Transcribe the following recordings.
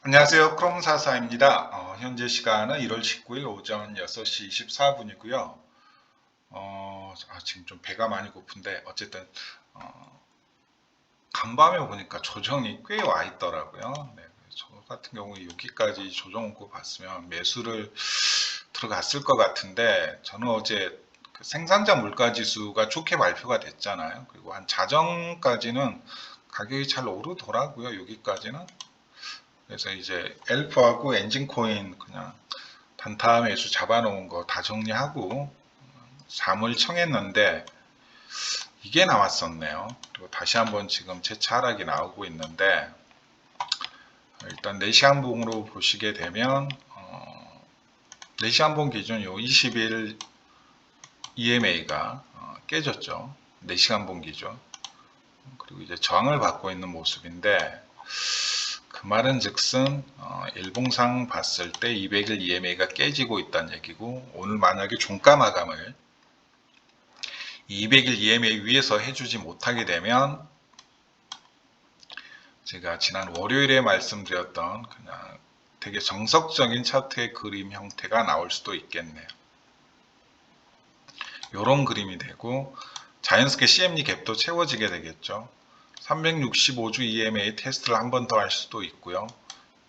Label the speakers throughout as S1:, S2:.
S1: 안녕하세요. 크롬사사입니다. 현재 시간은 1월 19일 오전 6시 24분이고요. 지금 좀 배가 많이 고픈데 어쨌든 간밤에 보니까 조정이 꽤 와 있더라고요. 네, 저 같은 경우에 여기까지 조정 오고 봤으면 매수를 들어갔을 것 같은데 저는 어제 그 생산자 물가지수가 좋게 발표가 됐잖아요. 그리고 한 자정까지는 가격이 잘 오르더라고요. 여기까지는. 그래서 이제 엘프하고 엔진코인 그냥 단타 매수 잡아놓은 거 다 정리하고 잠을 청했는데 이게 나왔었네요. 그리고 다시 한번 지금 재차 하락이 나오고 있는데 일단 4시간봉으로 보시게 되면 4시간봉 기준 요 20일 EMA가 깨졌죠. 4시간봉 기준. 그리고 이제 저항을 받고 있는 모습인데 그 말은 즉슨 일봉상 봤을 때 200일 EMA가 깨지고 있다는 얘기고 오늘 만약에 종가 마감을 200일 EMA 위에서 해주지 못하게 되면 제가 지난 월요일에 말씀드렸던 그냥 되게 정석적인 차트의 그림 형태가 나올 수도 있겠네요. 이런 그림이 되고 자연스럽게 CME 갭도 채워지게 되겠죠. 365주 EMA 테스트를 한 번 더 할 수도 있고요.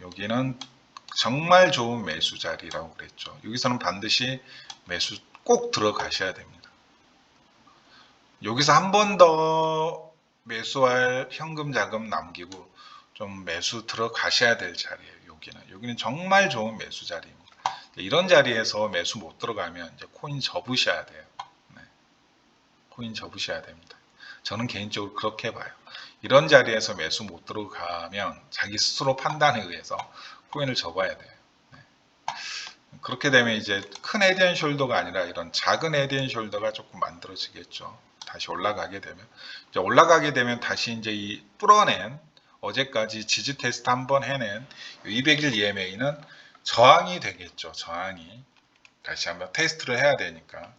S1: 여기는 정말 좋은 매수 자리라고 그랬죠. 여기서는 반드시 매수 꼭 들어가셔야 됩니다. 여기서 한 번 더 매수할 현금 자금 남기고 좀 매수 들어가셔야 될 자리예요. 여기는 정말 좋은 매수 자리입니다. 이런 자리에서 매수 못 들어가면 이제 코인 접으셔야 돼요. 네, 코인 접으셔야 됩니다. 저는 개인적으로 그렇게 봐요. 이런 자리에서 매수 못 들어가면 자기 스스로 판단에 의해서 코인을 접어야 돼요. 네. 그렇게 되면 이제 큰 헤드앤숄더가 아니라 이런 작은 헤드앤숄더가 조금 만들어지겠죠. 다시 올라가게 되면 이제 올라가게 되면 다시 이제 이 뚫어낸 어제까지 지지 테스트 한번 해낸 200일 EMA는 저항이 되겠죠. 저항이 다시 한번 테스트를 해야 되니까.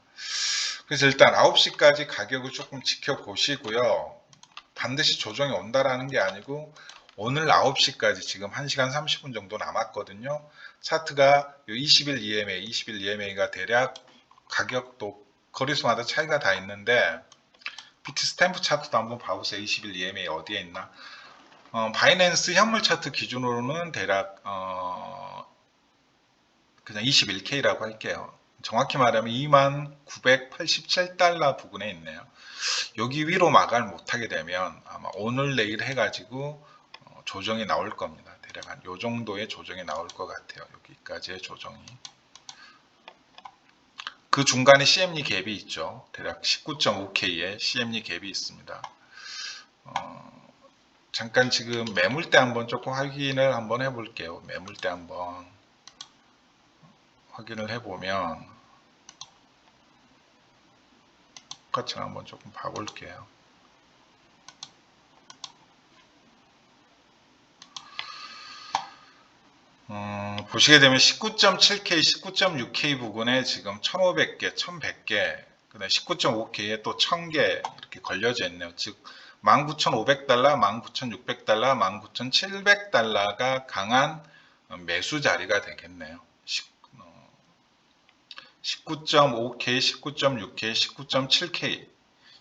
S1: 그래서 일단 9시까지 가격을 조금 지켜보시고요. 반드시 조정이 온다라는 게 아니고 오늘 9시까지 지금 1시간 30분 정도 남았거든요. 차트가 20일 EMA, 20일 EMA가 대략 가격도 거리수마다 차이가 다 있는데 BT 스탬프 차트도 한번 봐보세요. 20일 EMA 어디에 있나? 바이낸스 현물 차트 기준으로는 대략 그냥 21K라고 할게요. 정확히 말하면 2987달러 부근에 있네요. 여기 위로 마감을 못하게 되면 아마 오늘 내일 해가지고 조정이 나올 겁니다. 대략 한 요 정도의 조정이 나올 것 같아요. 여기까지의 조정이. 그 중간에 CME 갭이 있죠. 대략 19.5K의 CME 갭이 있습니다. 잠깐 지금 매물대 한번 조금 확인을 한번 해볼게요. 매물대 한번 확인을 해보면 똑같이 한번 조금 봐볼게요. 보시게 되면 19.7K, 19.6K 부근에 지금 1500개, 1100개, 그 다음에 19.5K에 또 1000개 이렇게 걸려져 있네요. 즉, 19,500달러, 19,600달러, 19,700달러가 강한 매수 자리가 되겠네요. 19.5K, 19.6K, 19.7K.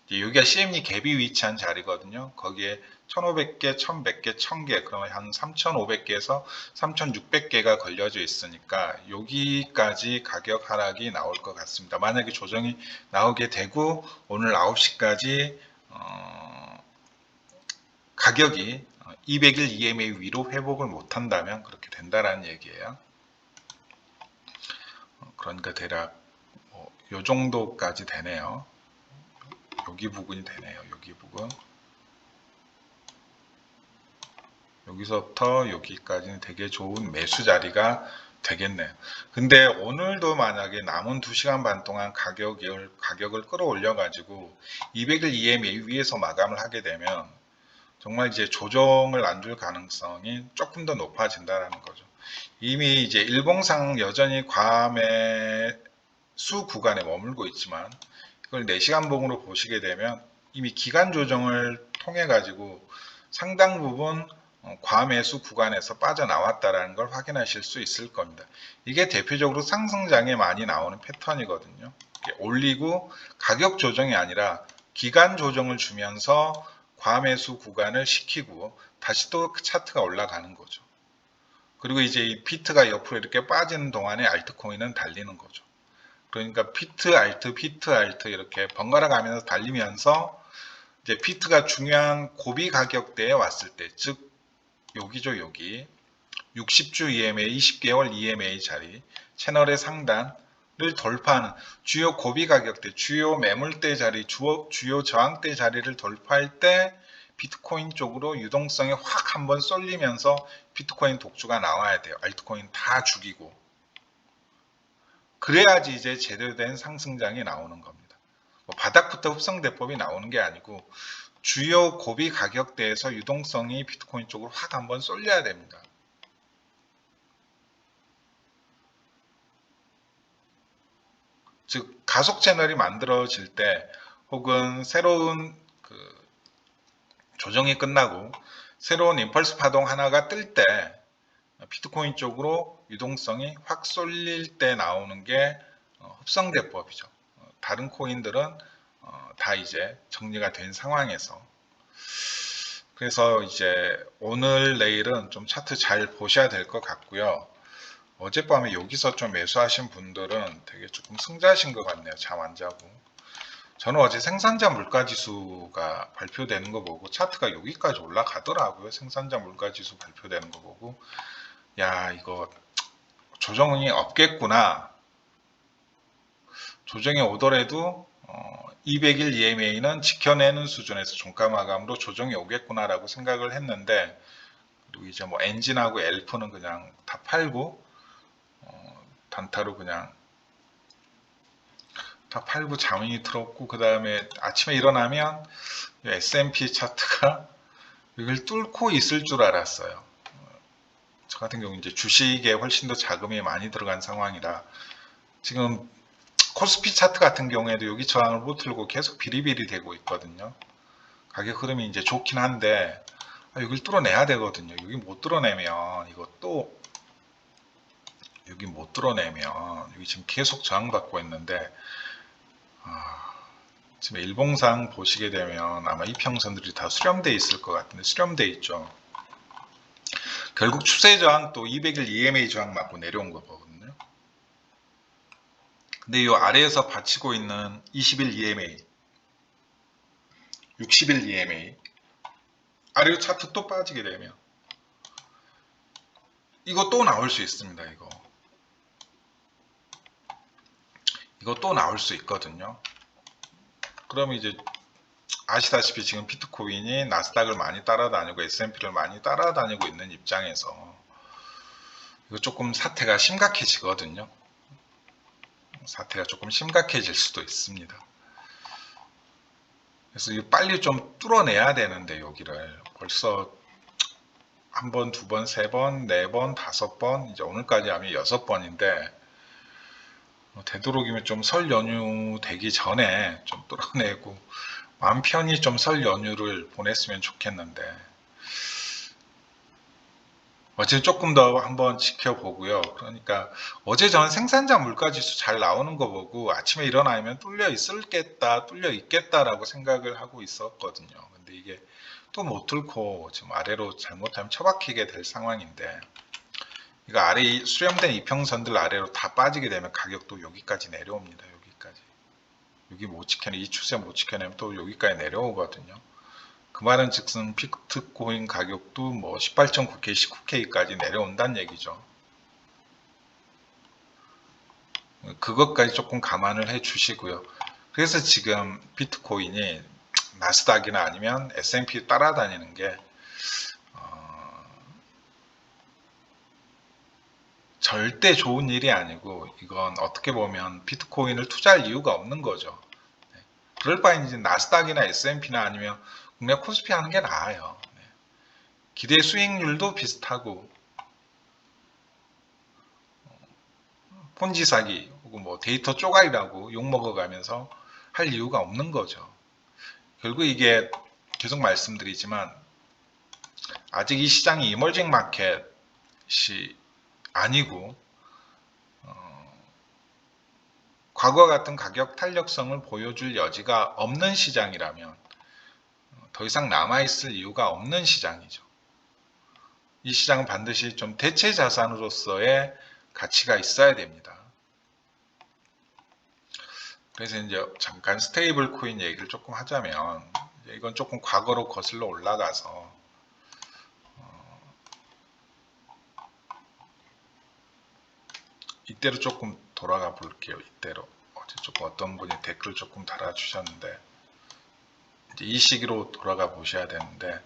S1: 여기가 CME 갭이 위치한 자리거든요. 거기에 1500개, 1100개, 1000개, 그러면 한 3500개에서 3600개가 걸려져 있으니까 여기까지 가격 하락이 나올 것 같습니다. 만약에 조정이 나오게 되고 오늘 9시까지 가격이 200일 EMA 위로 회복을 못한다면 그렇게 된다라는 얘기예요. 그러니까 대략 요 정도까지 되네요. 여기 부분이 되네요. 여기 부분. 여기서부터 여기까지는 되게 좋은 매수 자리가 되겠네요. 근데 오늘도 만약에 남은 2시간 반 동안 가격을 끌어올려 가지고 200일 EMA 위에서 마감을 하게 되면 정말 이제 조정을 안 줄 가능성이 조금 더 높아진다는 거죠. 이미 이제 일봉상 여전히 과매수 구간에 머물고 있지만 이걸 4시간 봉으로 보시게 되면 이미 기간 조정을 통해 가지고 상당 부분 과매수 구간에서 빠져나왔다라는 걸 확인하실 수 있을 겁니다. 이게 대표적으로 상승장에 많이 나오는 패턴이거든요. 올리고 가격 조정이 아니라 기간 조정을 주면서 과매수 구간을 시키고 다시 또 차트가 올라가는 거죠. 그리고 이제 이 피트가 옆으로 이렇게 빠지는 동안에 알트코인은 달리는 거죠. 그러니까 피트 알트 이렇게 번갈아 가면서 달리면서 이제 피트가 중요한 고비 가격대에 왔을 때, 즉 여기죠, 여기 60주 EMA, 20개월 EMA 자리, 채널의 상단을 돌파하는 주요 고비 가격대, 주요 매물대 자리, 주요 저항대 자리를 돌파할 때 비트코인 쪽으로 유동성이 확 한번 쏠리면서 비트코인 독주가 나와야 돼요. 알트코인 다 죽이고. 그래야지 이제 제대로 된 상승장이 나오는 겁니다. 바닥부터 흡성대법이 나오는 게 아니고 주요 고비 가격대에서 유동성이 비트코인 쪽으로 확 한번 쏠려야 됩니다. 즉 가속 채널이 만들어질 때 혹은 새로운 조정이 끝나고 새로운 임펄스 파동 하나가 뜰 때 비트코인 쪽으로 유동성이 확 쏠릴 때 나오는 게 흡성대법이죠. 다른 코인들은 다 이제 정리가 된 상황에서, 그래서 이제 오늘 내일은 좀 차트 잘 보셔야 될 것 같고요. 어젯밤에 여기서 좀 매수하신 분들은 되게 조금 승자신 것 같네요. 잠 안 자고. 저는 어제 생산자 물가지수가 발표되는 거 보고 차트가 여기까지 올라가더라고요. 생산자 물가지수 발표되는 거 보고 야, 이거 조정이 없겠구나. 조정이 오더라도 200일 EMA는 지켜내는 수준에서 종가 마감으로 조정이 오겠구나라고 생각을 했는데, 그리고 이제 뭐 엔진하고 엘프는 그냥 다 팔고 단타로 그냥 다 팔고 자문이 들었고, 그 다음에 아침에 일어나면 S&P 차트가 이걸 뚫고 있을 줄 알았어요. 저 같은 경우 이제 주식에 훨씬 더 자금이 많이 들어간 상황이라 지금 코스피 차트 같은 경우에도 여기 저항을 못 틀고 계속 비리비리 되고 있거든요. 가격 흐름이 이제 좋긴 한데 여기를 뚫어내야 되거든요. 여기 못 뚫어내면 이것도 여기 못 뚫어내면 여기 지금 계속 저항받고 있는데 지금 일봉상 보시게 되면 아마 이평선들이 다 수렴돼 있을 것 같은데 수렴돼 있죠. 결국 추세 저항 또 200일 EMA 저항 맞고 내려온 거거든요. 근데 이 아래에서 받치고 있는 20일 EMA, 60일 EMA 아래로 차트 또 빠지게 되면 이거 또 나올 수 있습니다. 이거 또 나올 수 있거든요. 그러면 이제 아시다시피 지금 비트코인이 나스닥을 많이 따라다니고 S&P를 많이 따라다니고 있는 입장에서 이거 조금 사태가 심각해지거든요. 사태가 조금 심각해질 수도 있습니다. 그래서 빨리 좀 뚫어내야 되는데 여기를 벌써 한 번, 두 번, 세 번, 네 번, 다섯 번, 이제 오늘까지 하면 6번인데 되도록이면 좀 설 연휴 되기 전에 좀 뚫어내고 마음 편히 좀 설 연휴를 보냈으면 좋겠는데 어제 조금 더 한번 지켜보고요. 그러니까 어제 저는 생산자 물가지수 잘 나오는 거 보고 아침에 일어나면 뚫려 있겠다, 뚫려 있겠다라고 생각을 하고 있었거든요. 근데 이게 또 못 뚫고 지금 아래로 잘못하면 처박히게 될 상황인데, 이거 아래 수렴된 이평선들 아래로 다 빠지게 되면 가격도 여기까지 내려옵니다. 여기까지. 여기 못 지켜내, 이 추세 못 지켜내면 또 여기까지 내려오거든요. 그 말은 즉슨 비트코인 가격도 뭐 18.9K, 19K까지 내려온다는 얘기죠. 그것까지 조금 감안을 해 주시고요. 그래서 지금 비트코인이 나스닥이나 아니면 S&P 따라다니는 게 절대 좋은 일이 아니고, 이건 어떻게 보면 비트코인을 투자할 이유가 없는 거죠. 그럴 바엔 이제 나스닥이나 S&P나 아니면 국내 코스피 하는 게 나아요. 기대 수익률도 비슷하고 폰지 사기 혹은 뭐 데이터 쪼가리라고 욕먹어가면서 할 이유가 없는 거죠. 결국 이게 계속 말씀드리지만 아직 이 시장이 이머징 마켓이 아니고 과거와 같은 가격 탄력성을 보여줄 여지가 없는 시장이라면 더 이상 남아있을 이유가 없는 시장이죠. 이 시장은 반드시 좀 대체 자산으로서의 가치가 있어야 됩니다. 그래서 이제 잠깐 스테이블 코인 얘기를 조금 하자면, 이건 조금 과거로 거슬러 올라가서 이때로 조금 돌아가 볼게요. 이때로. 어제 조금 어떤 분이 댓글을 조금 달아주셨는데, 이제 이 시기로 돌아가 보셔야 되는데,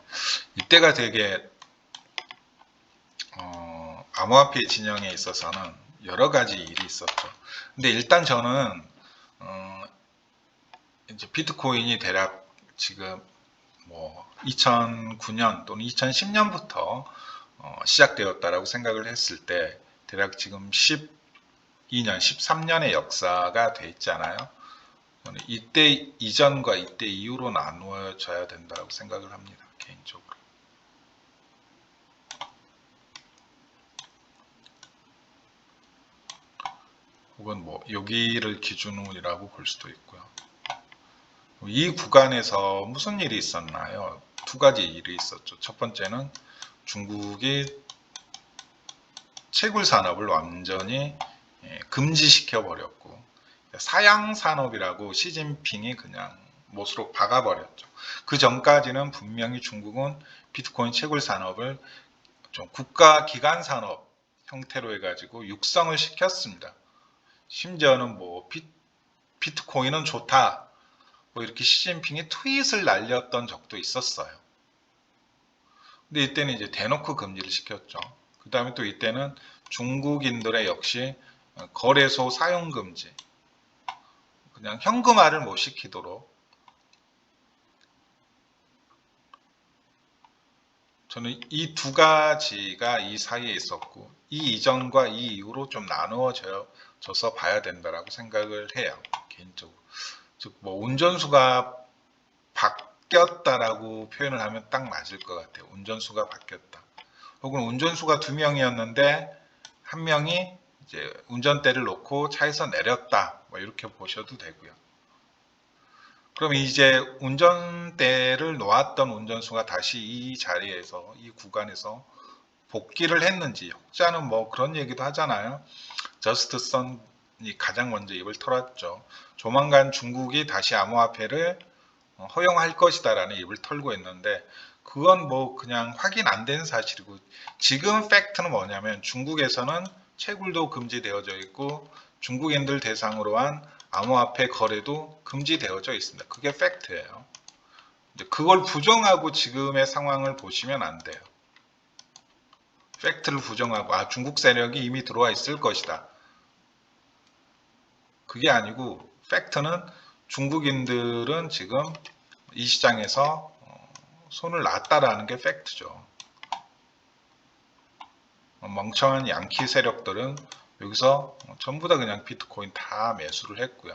S1: 이때가 되게 암호화폐 진영에 있어서는 여러 가지 일이 있었죠. 근데 일단 저는 이제 비트코인이 대략 지금 뭐 2009년 또는 2010년부터 시작되었다라고 생각을 했을 때 대략 지금 12년, 13년의 역사가 돼 있잖아요. 저는 이때 이전과 이때 이후로 나누어져야 된다고 생각을 합니다. 개인적으로. 혹은 뭐 여기를 기준으로라고 볼 수도 있고요. 이 구간에서 무슨 일이 있었나요? 두 가지 일이 있었죠. 첫 번째는 중국이 채굴 산업을 완전히 금지시켜 버렸고, 사양 산업이라고 시진핑이 그냥 못으로 박아버렸죠. 그 전까지는 분명히 중국은 비트코인 채굴 산업을 좀 국가 기관 산업 형태로 해가지고 육성을 시켰습니다. 심지어는 뭐 비트코인은 좋다, 뭐 이렇게 시진핑이 트윗을 날렸던 적도 있었어요. 근데 이때는 이제 대놓고 금지를 시켰죠. 그 다음에 또 이때는 중국인들의 역시 거래소 사용 금지, 그냥 현금화를 못 시키도록, 저는 이 두 가지가 이 사이에 있었고, 이 이전과 이 이후로 좀 나누어져서 봐야 된다라고 생각을 해요. 개인적으로. 즉, 뭐 운전수가 바뀌었다라고 표현을 하면 딱 맞을 것 같아요. 운전수가 바뀌었다. 혹은 운전수가 2명이었는데 한 명이 이제 운전대를 놓고 차에서 내렸다. 뭐 이렇게 보셔도 되고요. 그럼 이제 운전대를 놓았던 운전수가 다시 이 자리에서, 이 구간에서 복귀를 했는지, 혹자는 뭐 그런 얘기도 하잖아요. 저스트 선이 가장 먼저 입을 털었죠. 조만간 중국이 다시 암호화폐를 허용할 것이다 라는 입을 털고 있는데, 그건 뭐 그냥 확인 안 된 사실이고, 지금 팩트는 뭐냐면 중국에서는 채굴도 금지되어져 있고 중국인들 대상으로 한 암호화폐 거래도 금지되어져 있습니다. 그게 팩트예요. 그걸 부정하고 지금의 상황을 보시면 안 돼요. 팩트를 부정하고 중국 세력이 이미 들어와 있을 것이다, 그게 아니고, 팩트는 중국인들은 지금 이 시장에서 손을 놨다라는 게 팩트죠. 멍청한 양키 세력들은 여기서 전부 다 그냥 비트코인 다 매수를 했고요.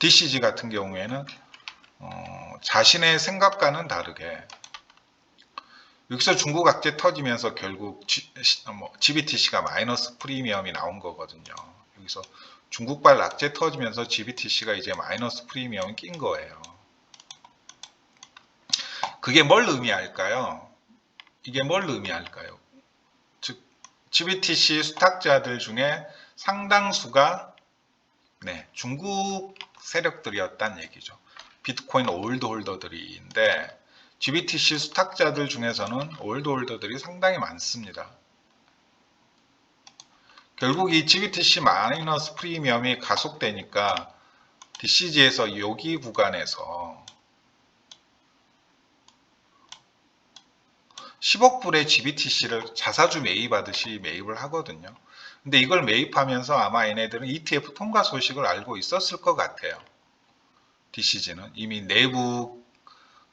S1: DCG 같은 경우에는 자신의 생각과는 다르게 여기서 중국 악재 터지면서 결국 GBTC가 마이너스 프리미엄이 나온 거거든요. 여기서 중국발 악재 터지면서 GBTC가 이제 마이너스 프리미엄이 낀 거예요. 그게 뭘 의미할까요? 이게 뭘 의미할까요? 즉 GBTC 수탁자들 중에 상당수가 중국 세력들이었다는 얘기죠. 비트코인 올드 홀더들인데 GBTC 수탁자들 중에서는 올드 홀더들이 상당히 많습니다. 결국 이 GBTC 마이너스 프리미엄이 가속되니까 DCG에서 여기 구간에서 10억 불의 GBTC를 자사주 매입하듯이 매입을 하거든요. 근데 이걸 매입하면서 아마 얘네들은 ETF 통과 소식을 알고 있었을 것 같아요. DCG는 이미 내부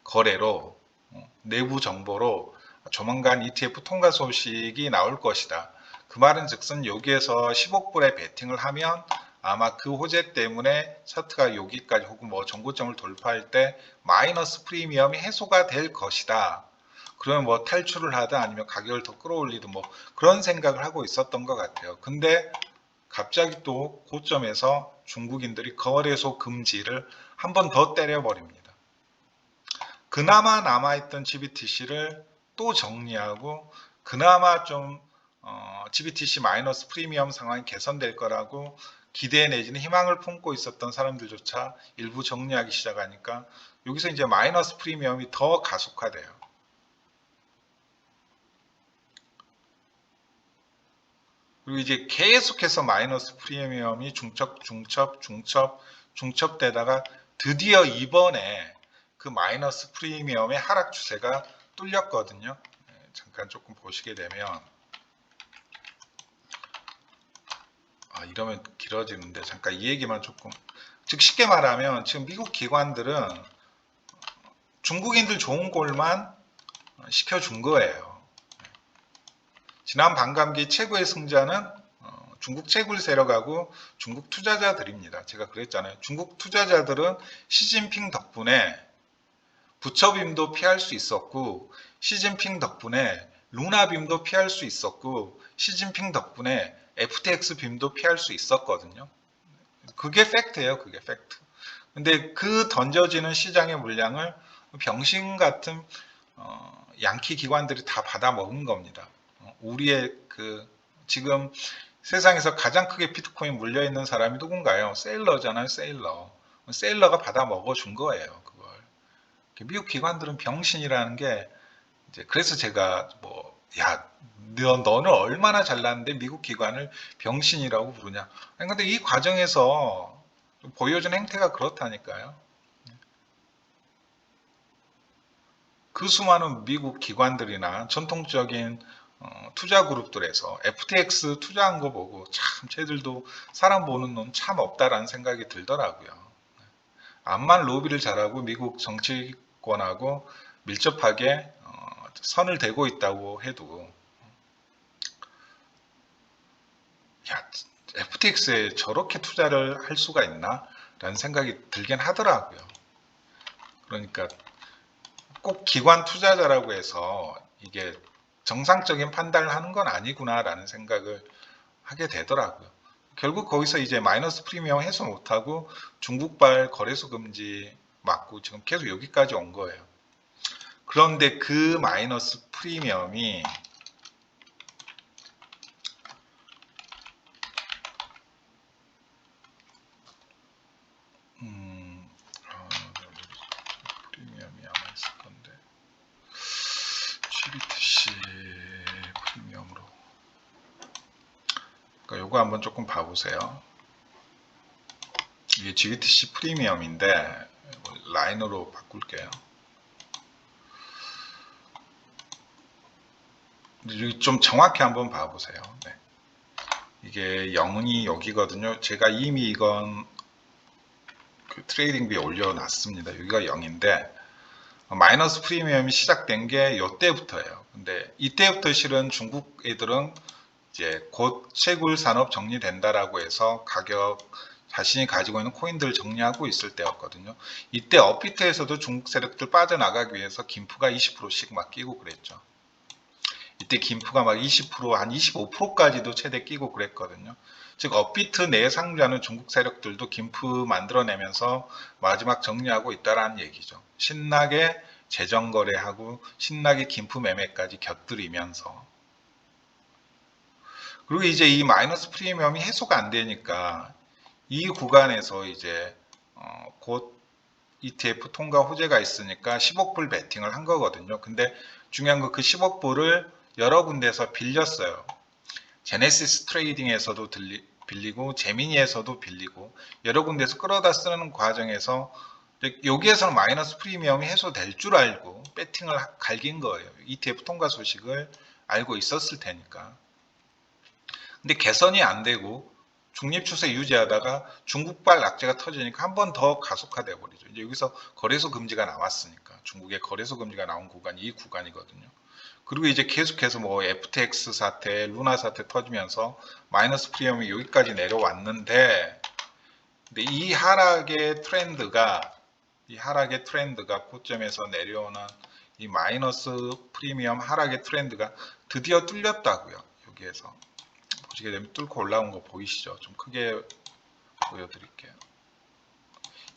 S1: 거래로, 내부 정보로 조만간 ETF 통과 소식이 나올 것이다. 그 말은 즉슨 여기에서 10억 불의 베팅을 하면 아마 그 호재 때문에 차트가 여기까지 혹은 뭐 전고점을 돌파할 때 마이너스 프리미엄이 해소가 될 것이다. 그러면 뭐 탈출을 하든 아니면 가격을 더 끌어올리든 뭐 그런 생각을 하고 있었던 것 같아요. 근데 갑자기 또 고점에서 중국인들이 거래소 금지를 한 번 더 때려버립니다. 그나마 남아있던 GBTC를 또 정리하고 그나마 좀 GBTC 마이너스 프리미엄 상황이 개선될 거라고 기대 내지는 희망을 품고 있었던 사람들조차 일부 정리하기 시작하니까 여기서 이제 마이너스 프리미엄이 더 가속화돼요. 그리고 이제 계속해서 마이너스 프리미엄이 중첩되다가 드디어 이번에 그 마이너스 프리미엄의 하락 추세가 뚫렸거든요. 잠깐 조금 보시게 되면 이러면 길어지는데 잠깐 이 얘기만 조금, 즉 쉽게 말하면 지금 미국 기관들은 중국인들 좋은 꼴만 시켜준 거예요. 지난 반감기 최고의 승자는 중국 채굴 세력하고 중국 투자자들입니다. 제가 그랬잖아요. 중국 투자자들은 시진핑 덕분에 부처빔도 피할 수 있었고, 시진핑 덕분에 루나빔도 피할 수 있었고, 시진핑 덕분에 FTX 빔도 피할 수 있었거든요. 그게 팩트예요. 그게 팩트. 근데 그 던져지는 시장의 물량을 병신 같은 양키 기관들이 다 받아 먹은 겁니다. 우리의 지금 세상에서 가장 크게 비트코인 물려 있는 사람이 누군가요? 세일러잖아요. 세일러가 받아 먹어 준 거예요. 그걸. 미국 기관들은 병신이라는 게 이제 그래서 제가 너는 얼마나 잘났는데 미국 기관을 병신이라고 부르냐. 아니, 근데 이 과정에서 보여준 행태가 그렇다니까요. 그 수많은 미국 기관들이나 전통적인 투자 그룹들에서 FTX 투자한 거 보고 참 쟤들도 사람 보는 눈 참 없다라는 생각이 들더라고요. 암만 로비를 잘하고 미국 정치권하고 밀접하게 선을 대고 있다고 해도 FTX에 저렇게 투자를 할 수가 있나? 라는 생각이 들긴 하더라고요. 그러니까 꼭 기관 투자자라고 해서 이게 정상적인 판단을 하는 건 아니구나 라는 생각을 하게 되더라고요. 결국 거기서 이제 마이너스 프리미엄 해소 못하고 중국발 거래소 금지 맞고 지금 계속 여기까지 온 거예요. 그런데 그 마이너스 프리미엄이 프리미엄이 아마 있을 건데 GBTC 프리미엄으로 그러니까 요거 한번 조금 봐보세요. 이게 GBTC 프리미엄인데 라인으로 바꿀게요. 여기 좀 정확히 한번 봐보세요. 네. 이게 0이 여기거든요. 제가 이미 이건 트레이딩비에 올려놨습니다. 여기가 0인데 마이너스 프리미엄이 시작된 게 이때부터예요. 근데 이때부터 실은 중국 애들은 이제 곧 채굴 산업 정리된다라고 해서 가격 자신이 가지고 있는 코인들을 정리하고 있을 때였거든요. 이때 업비트에서도 중국 세력들 빠져나가기 위해서 김프가 20%씩 막 끼고 그랬죠. 이때 김프가 막 20%, 한 25%까지도 최대 끼고 그랬거든요. 즉 업비트 내 상주하는 중국 세력들도 김프 만들어내면서 마지막 정리하고 있다라는 얘기죠. 신나게 재정거래하고 신나게 김프 매매까지 곁들이면서. 그리고 이제 이 마이너스 프리미엄이 해소가 안 되니까 이 구간에서 이제 곧 ETF 통과 호재가 있으니까 10억 불 베팅을 한 거거든요. 근데 중요한 건 그 10억 불을 여러 군데에서 빌렸어요. 제네시스 트레이딩에서도 빌리고 제미니에서도 빌리고 여러 군데에서 끌어다 쓰는 과정에서 여기에서는 마이너스 프리미엄이 해소될 줄 알고 배팅을 갈긴 거예요. ETF 통과 소식을 알고 있었을 테니까. 근데 개선이 안 되고 중립 추세 유지하다가 중국발 악재가 터지니까 한 번 더 가속화돼 버리죠. 이제 여기서 거래소 금지가 나왔으니까 중국의 거래소 금지가 나온 구간이 이 구간이거든요. 그리고 이제 계속해서 뭐 FTX 사태, 루나 사태 터지면서 마이너스 프리미엄이 여기까지 내려왔는데 근데 이 하락의 트렌드가 고점에서 내려오는 이 마이너스 프리미엄 하락의 트렌드가 드디어 뚫렸다고요. 여기에서 보시게 되면 뚫고 올라온 거 보이시죠? 좀 크게 보여드릴게요.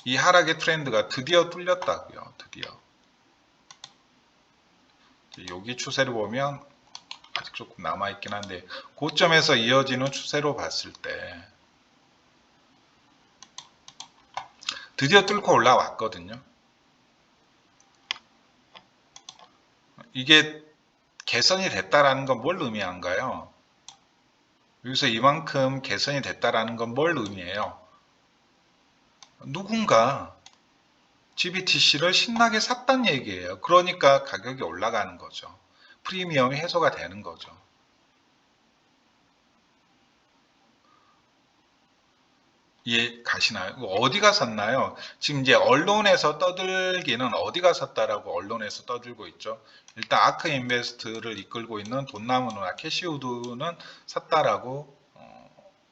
S1: 이 하락의 트렌드가 드디어 뚫렸다고요. 드디어. 여기 추세를 보면 아직 조금 남아있긴 한데 고점에서 이어지는 추세로 봤을 때 드디어 뚫고 올라왔거든요. 이게 개선이 됐다라는 건 뭘 의미한가요? 여기서 이만큼 개선이 됐다라는 건 뭘 의미해요? 누군가 GBTC를 신나게 샀단 얘기예요. 그러니까 가격이 올라가는 거죠. 프리미엄이 해소가 되는 거죠. 이해 가시나요? 어디가 샀나요? 지금 이제 언론에서 떠들기는 어디가 샀다라고 언론에서 떠들고 있죠. 일단 아크 인베스트를 이끌고 있는 돈나무 누나 캐시우드는 샀다라고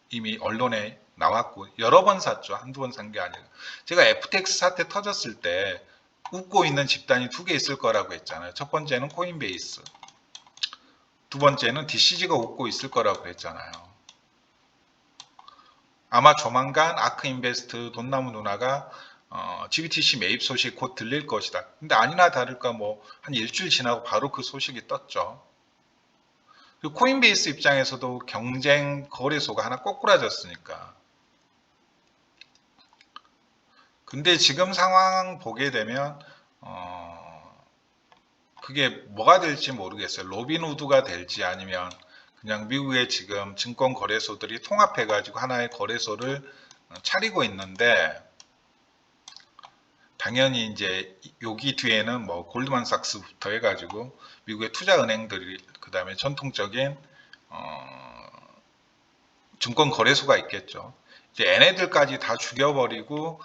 S1: 이미 언론에 나왔고 여러 번 샀죠. 한두 번 산 게 아니라. 제가 FTX 사태 터졌을 때 웃고 있는 집단이 두 개 있을 거라고 했잖아요. 첫 번째는 코인베이스, 두 번째는 DCG가 웃고 있을 거라고 했잖아요. 아마 조만간 아크인베스트 돈나무 누나가 GBTC 매입 소식 곧 들릴 것이다. 근데 아니나 다를까 뭐 한 일주일 지나고 바로 그 소식이 떴죠. 그리고 코인베이스 입장에서도 경쟁 거래소가 하나 꼬꾸라졌으니까. 근데 지금 상황 보게 되면 그게 뭐가 될지 모르겠어요. 로빈후드가 될지 아니면 그냥 미국의 지금 증권 거래소들이 통합해 가지고 하나의 거래소를 차리고 있는데 당연히 이제 여기 뒤에는 뭐 골드만삭스부터 해가지고 미국의 투자 은행들이 그 다음에 전통적인 증권 거래소가 있겠죠. 이제 얘네들까지 다 죽여버리고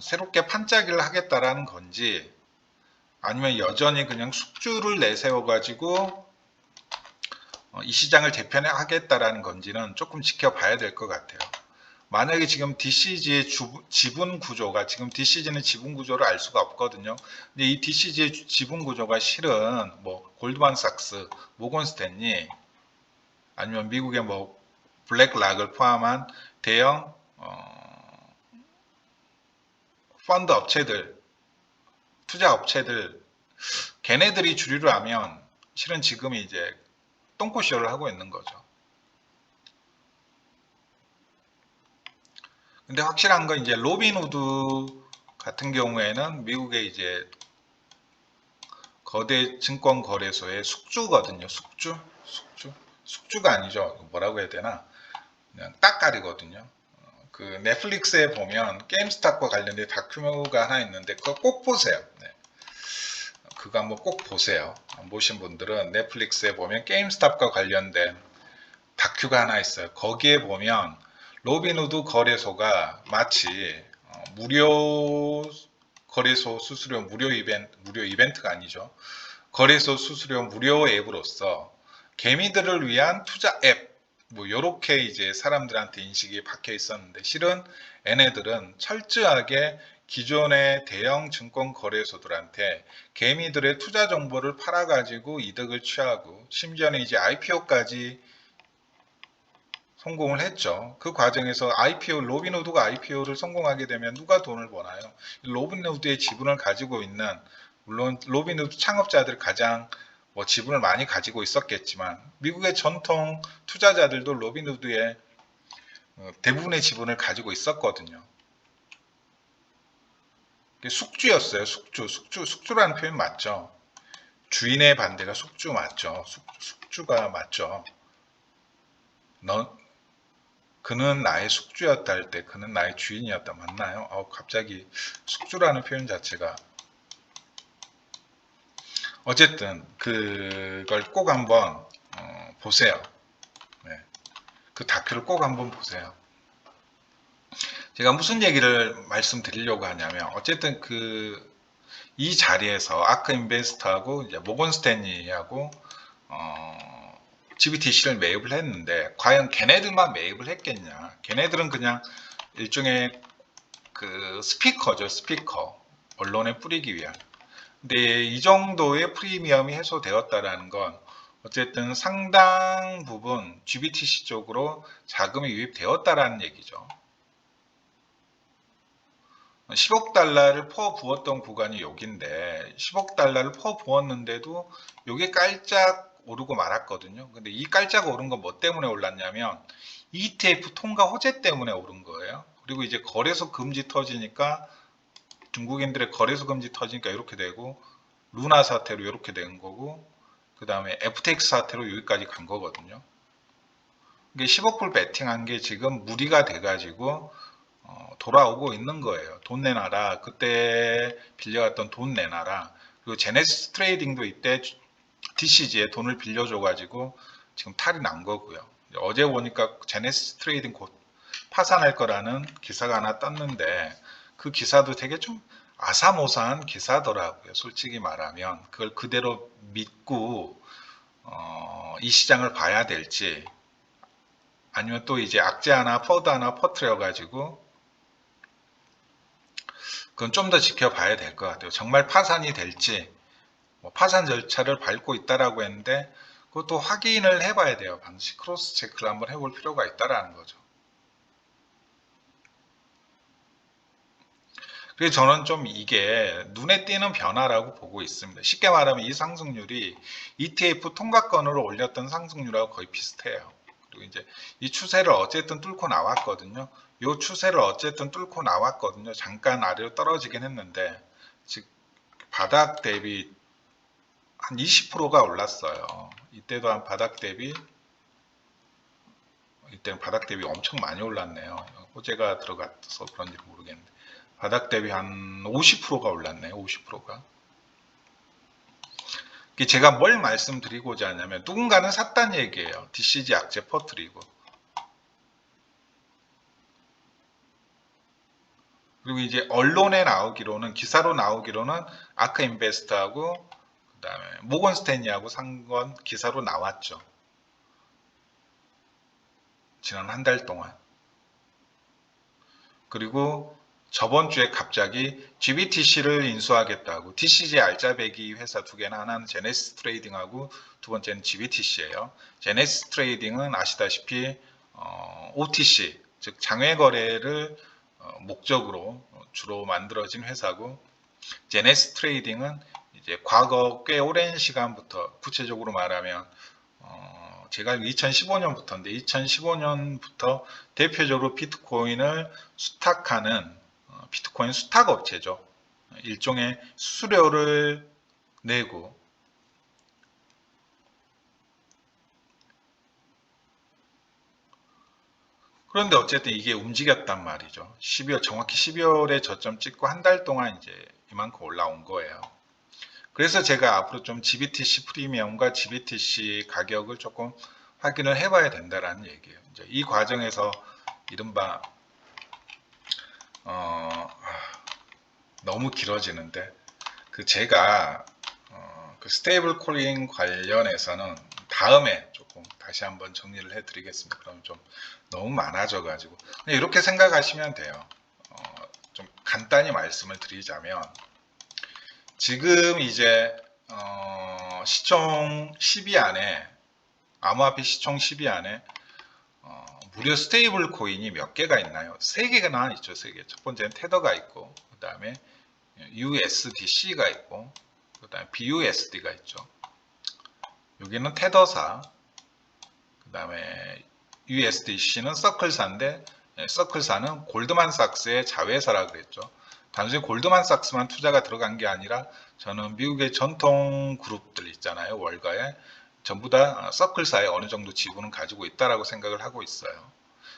S1: 새롭게 판짜기를 하겠다라는 건지 아니면 여전히 그냥 숙주를 내세워가지고 이 시장을 재편하겠다라는 건지는 조금 지켜봐야 될 것 같아요. 만약에 지금 DCG의 지분 구조가 지금 DCG는 지분 구조를 알 수가 없거든요. 근데 이 DCG의 지분 구조가 실은 뭐 골드만삭스, 모건스탠리 아니면 미국의 뭐 블랙락을 포함한 대형 펀드 업체들, 투자 업체들 걔네들이 주류를 하면 실은 지금이 이제 똥꼬쇼를 하고 있는 거죠. 근데 확실한 건 이제 로빈후드 같은 경우에는 미국의 이제 거대 증권 거래소의 숙주거든요. 숙주가 아니죠. 뭐라고 해야 되나? 그냥 따까리거든요. 그 넷플릭스에 보면 게임스탑과 관련된 다큐가 하나 있는데 그거 꼭 보세요. 네. 그거 한번 꼭 보세요. 안 보신 분들은 넷플릭스에 보면 게임스탑과 관련된 다큐가 하나 있어요. 거기에 보면 로빈후드 거래소가 마치 무료 거래소 수수료 무료 이벤트가 아니죠. 거래소 수수료 무료 앱으로서 개미들을 위한 투자 앱 뭐 요렇게 이제 사람들한테 인식이 박혀 있었는데 실은 얘네들은 철저하게 기존의 대형 증권 거래소들한테 개미들의 투자 정보를 팔아가지고 이득을 취하고 심지어는 이제 IPO까지 성공을 했죠. 그 과정에서 로빈후드가 IPO를 성공하게 되면 누가 돈을 버나요? 로빈후드의 지분을 가지고 있는 물론 로빈후드 창업자들 가장 뭐 지분을 많이 가지고 있었겠지만 미국의 전통 투자자들도 로빈후드의 대부분의 지분을 가지고 있었거든요. 숙주였어요. 숙주라는 표현 맞죠? 주인의 반대가 숙주 맞죠? 숙주가 맞죠? 그는 나의 숙주였다 할 때 그는 나의 주인이었다 맞나요? 갑자기 숙주라는 표현 자체가 어쨌든 그걸 꼭 한번 보세요. 네. 그 다큐를 꼭 한번 보세요. 제가 무슨 얘기를 말씀드리려고 하냐면 어쨌든 이 자리에서 아크 인베스트하고 이제 모건 스탠리하고 GBTC를 매입을 했는데 과연 걔네들만 매입을 했겠냐? 걔네들은 그냥 일종의 그 스피커죠, 스피커. 언론에 뿌리기 위한. 근데 이 정도의 프리미엄이 해소되었다라는 건 어쨌든 상당 부분 GBTC 쪽으로 자금이 유입되었다라는 얘기죠. 10억 달러를 퍼 부었던 구간이 여기인데 10억 달러를 퍼 부었는데도 이게 깔짝 오르고 말았거든요. 근데 이 깔짝 오른 건 뭐 때문에 올랐냐면 ETF 통과 호재 때문에 오른 거예요. 그리고 이제 거래소 금지 터지니까 중국인들의 거래소 금지 터지니까 이렇게 되고 루나 사태로 이렇게 된 거고 그 다음에 FTX 사태로 여기까지 간 거거든요. 이게 10억 불 베팅한 게 지금 무리가 돼가지고 돌아오고 있는 거예요. 돈 내놔라. 그때 빌려갔던 돈 내놔라. 그리고 제네시스 트레이딩도 이때 DCG에 돈을 빌려줘가지고 지금 탈이 난 거고요. 어제 보니까 제네시스 트레이딩 곧 파산할 거라는 기사가 하나 떴는데 그 기사도 되게 좀 아사모사한 기사더라고요. 솔직히 말하면 그걸 그대로 믿고 이 시장을 봐야 될지 아니면 또 이제 악재 하나 퍼드 하나 퍼뜨려 가지고 그건 좀 더 지켜봐야 될 것 같아요. 정말 파산이 될지 뭐 파산 절차를 밟고 있다라고 했는데 그것도 확인을 해봐야 돼요. 반드시 크로스 체크를 한번 해볼 필요가 있다라는 거죠. 그래서 저는 좀 이게 눈에 띄는 변화라고 보고 있습니다. 쉽게 말하면 이 상승률이 ETF 통과권으로 올렸던 상승률하고 거의 비슷해요. 그리고 이제 이 추세를 어쨌든 뚫고 나왔거든요. 이 추세를 어쨌든 뚫고 나왔거든요. 잠깐 아래로 떨어지긴 했는데 즉 바닥 대비 한 20%가 올랐어요. 이때도 한 바닥 대비 이때는 바닥 대비 엄청 많이 올랐네요. 호재가 들어가서 그런지 모르겠는데 바닥 대비 한 50%가 올랐네요. 50%가. 제가 뭘 말씀드리고자 하냐면 누군가는 샀다는 얘기예요. DCG 악재 퍼뜨리고. 그리고 이제 언론에 나오기로는 기사로 나오기로는 아크 인베스트하고 그다음에 모건 스탠리하고 산 건 기사로 나왔죠. 지난 한 달 동안. 그리고 저번 주에 갑자기 GBTC를 인수하겠다고 DCG 알짜배기 회사 두 개나 하나는 제네시스 트레이딩하고 두 번째는 GBTC예요. 제네시스 트레이딩은 아시다시피 OTC 즉 장외 거래를 목적으로 주로 만들어진 회사고 제네시스 트레이딩은 이제 과거 꽤 오랜 시간부터 구체적으로 말하면 제가 2015년부터인데 2015년부터 대표적으로 비트코인을 수탁하는 비트코인 수탁 업체죠. 일종의 수수료를 내고 그런데 어쨌든 이게 움직였단 말이죠. 12월 정확히 12월에 저점 찍고 한 달 동안 이제 이만큼 올라온 거예요. 그래서 제가 앞으로 좀 GBTC 프리미엄과 GBTC 가격을 조금 확인을 해봐야 된다라는 얘기예요. 이제 이 과정에서 이른바 너무 길어지는데 제가 그 스테이블 코인 관련해서는 다음에 조금 다시 한번 정리를 해드리겠습니다. 그럼 좀 너무 많아져 가지고 이렇게 생각하시면 돼요. 좀 간단히 말씀을 드리자면 지금 이제 시총 10위 안에 암호화폐 시총 10위 안에 무료 스테이블 코인이 몇 개가 있나요? 3개가 있죠. 3개. 첫 번째는 테더가 있고 그 다음에 USDC가 있고 그 다음에 BUSD가 있죠. 여기는 테더사 그 다음에 USDC는 서클사인데 서클사는 골드만삭스의 자회사라 그랬죠. 단순히 골드만삭스만 투자가 들어간 게 아니라 저는 미국의 전통 그룹들 있잖아요. 월가에 전부 다 서클사에 어느 정도 지분은 가지고 있다라고 생각을 하고 있어요.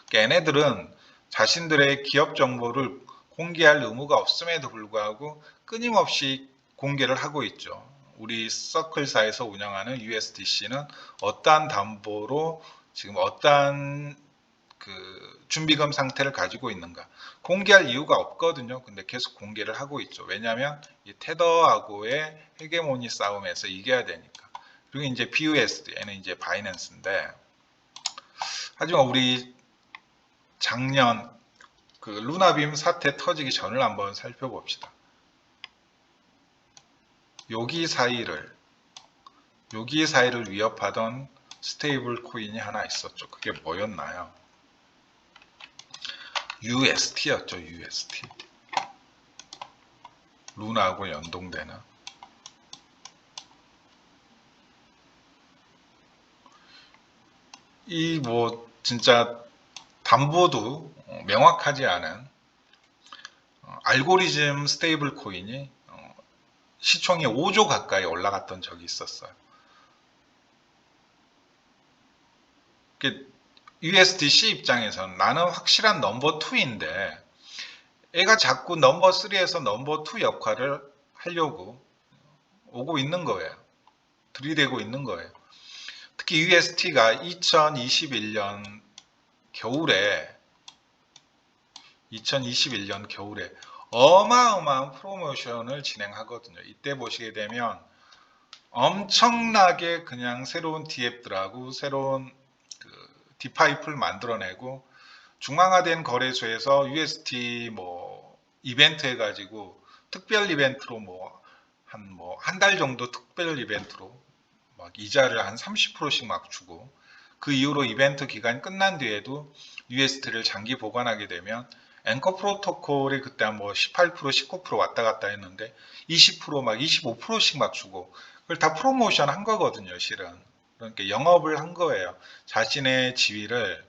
S1: 그러니까 얘네들은 자신들의 기업 정보를 공개할 의무가 없음에도 불구하고 끊임없이 공개를 하고 있죠. 우리 서클사에서 운영하는 USDC는 어떠한 담보로 지금 어떠한 그 준비금 상태를 가지고 있는가 공개할 이유가 없거든요. 근데 계속 공개를 하고 있죠. 왜냐하면 이 테더하고의 헤게모니 싸움에서 이겨야 되니까. 그리고 이제 BUSD 얘는 이제 바이낸스인데 하지만 우리 작년 그 루나빔 사태 터지기 전을 한번 살펴봅시다. 여기 사이를 위협하던 스테이블 코인이 하나 있었죠. 그게 뭐였나요? UST였죠. UST. 루나하고 연동되는. 이 뭐 진짜 담보도 명확하지 않은 알고리즘 스테이블 코인이 시총이 5조 가까이 올라갔던 적이 있었어요. USDC 입장에서는 나는 확실한 넘버 2인데 얘가 자꾸 넘버 3에서 넘버 2 역할을 하려고 오고 있는 거예요. 들이대고 있는 거예요. 특히 UST가 2021년 겨울에 어마어마한 프로모션을 진행하거든요. 이때 보시게 되면 엄청나게 그냥 새로운 DF들하고 새로운 디파이프를 만들어내고 중앙화된 거래소에서 UST 뭐 이벤트 해가지고 특별 이벤트로 한 달 정도 특별 이벤트로 막 이자를 한 30%씩 막 주고 그 이후로 이벤트 기간이 끝난 뒤에도 UST를 장기 보관하게 되면 앵커 프로토콜이 그때 한 뭐 18%, 19% 왔다 갔다 했는데 20% 막 25%씩 막 주고 그걸 다 프로모션 한 거거든요, 실은. 그러니까 영업을 한 거예요. 자신의 지위를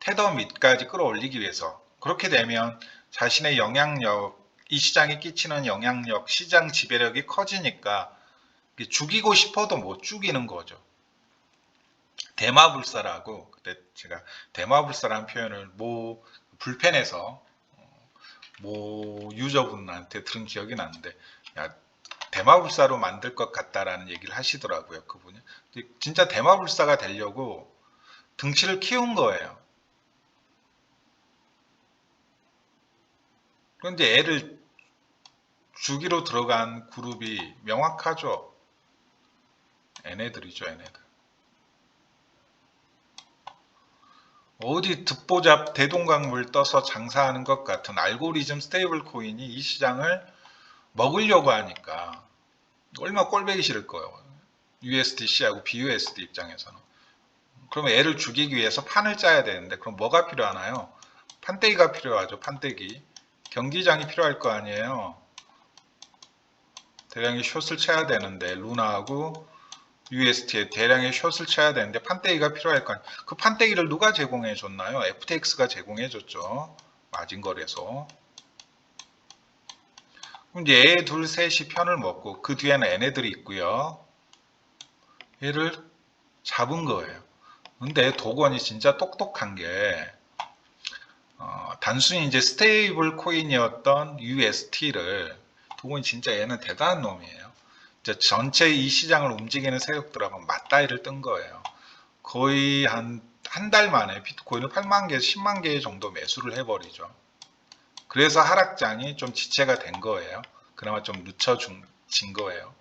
S1: 테더 밑까지 끌어올리기 위해서. 그렇게 되면 자신의 영향력, 이 시장에 끼치는 영향력, 시장 지배력이 커지니까 죽이고 싶어도 못 죽이는 거죠. 대마불사라고 그때 제가 대마불사라는 표현을 불펜에서 유저분한테 들은 기억이 나는데 야, 대마불사로 만들 것 같다라는 얘기를 하시더라고요. 그분이. 진짜 대마불사가 되려고 등치를 키운 거예요. 그런데 애를 주기로 들어간 그룹이 명확하죠. 얘네들이죠, 얘네들. 어디 듣보잡 대동강물 떠서 장사하는 것 같은 알고리즘 스테이블 코인이 이 시장을 먹으려고 하니까 얼마나 꼴보기 싫을 거예요. USDC하고 BUSD 입장에서는. 그러면 애를 죽이기 위해서 판을 짜야 되는데 그럼 뭐가 필요하나요? 판때기가 필요하죠. 판때기. 경기장이 필요할 거 아니에요. 대량의 숏을 쳐야 되는데 루나하고 UST에 대량의 숏을 쳐야 되는데 판때기가 필요할 거 아니에요. 그 판때기를 누가 제공해 줬나요? FTX가 제공해 줬죠. 마진거래소. 그럼 얘 둘 셋이 편을 먹고 그 뒤에는 얘네들이 있고요. 얘를 잡은 거예요. 근데 도건이 진짜 똑똑한 게 단순히 이제 스테이블 코인이었던 UST를 도건이 진짜 얘는 대단한 놈이에요. 이제 전체 이 시장을 움직이는 세력들하고 맞다이를 뜬 거예요. 거의 한 달 만에 비트코인을 8만 개, 10만 개 정도 매수를 해버리죠. 그래서 하락장이 좀 지체가 된 거예요. 그나마 좀 늦춰진 거예요.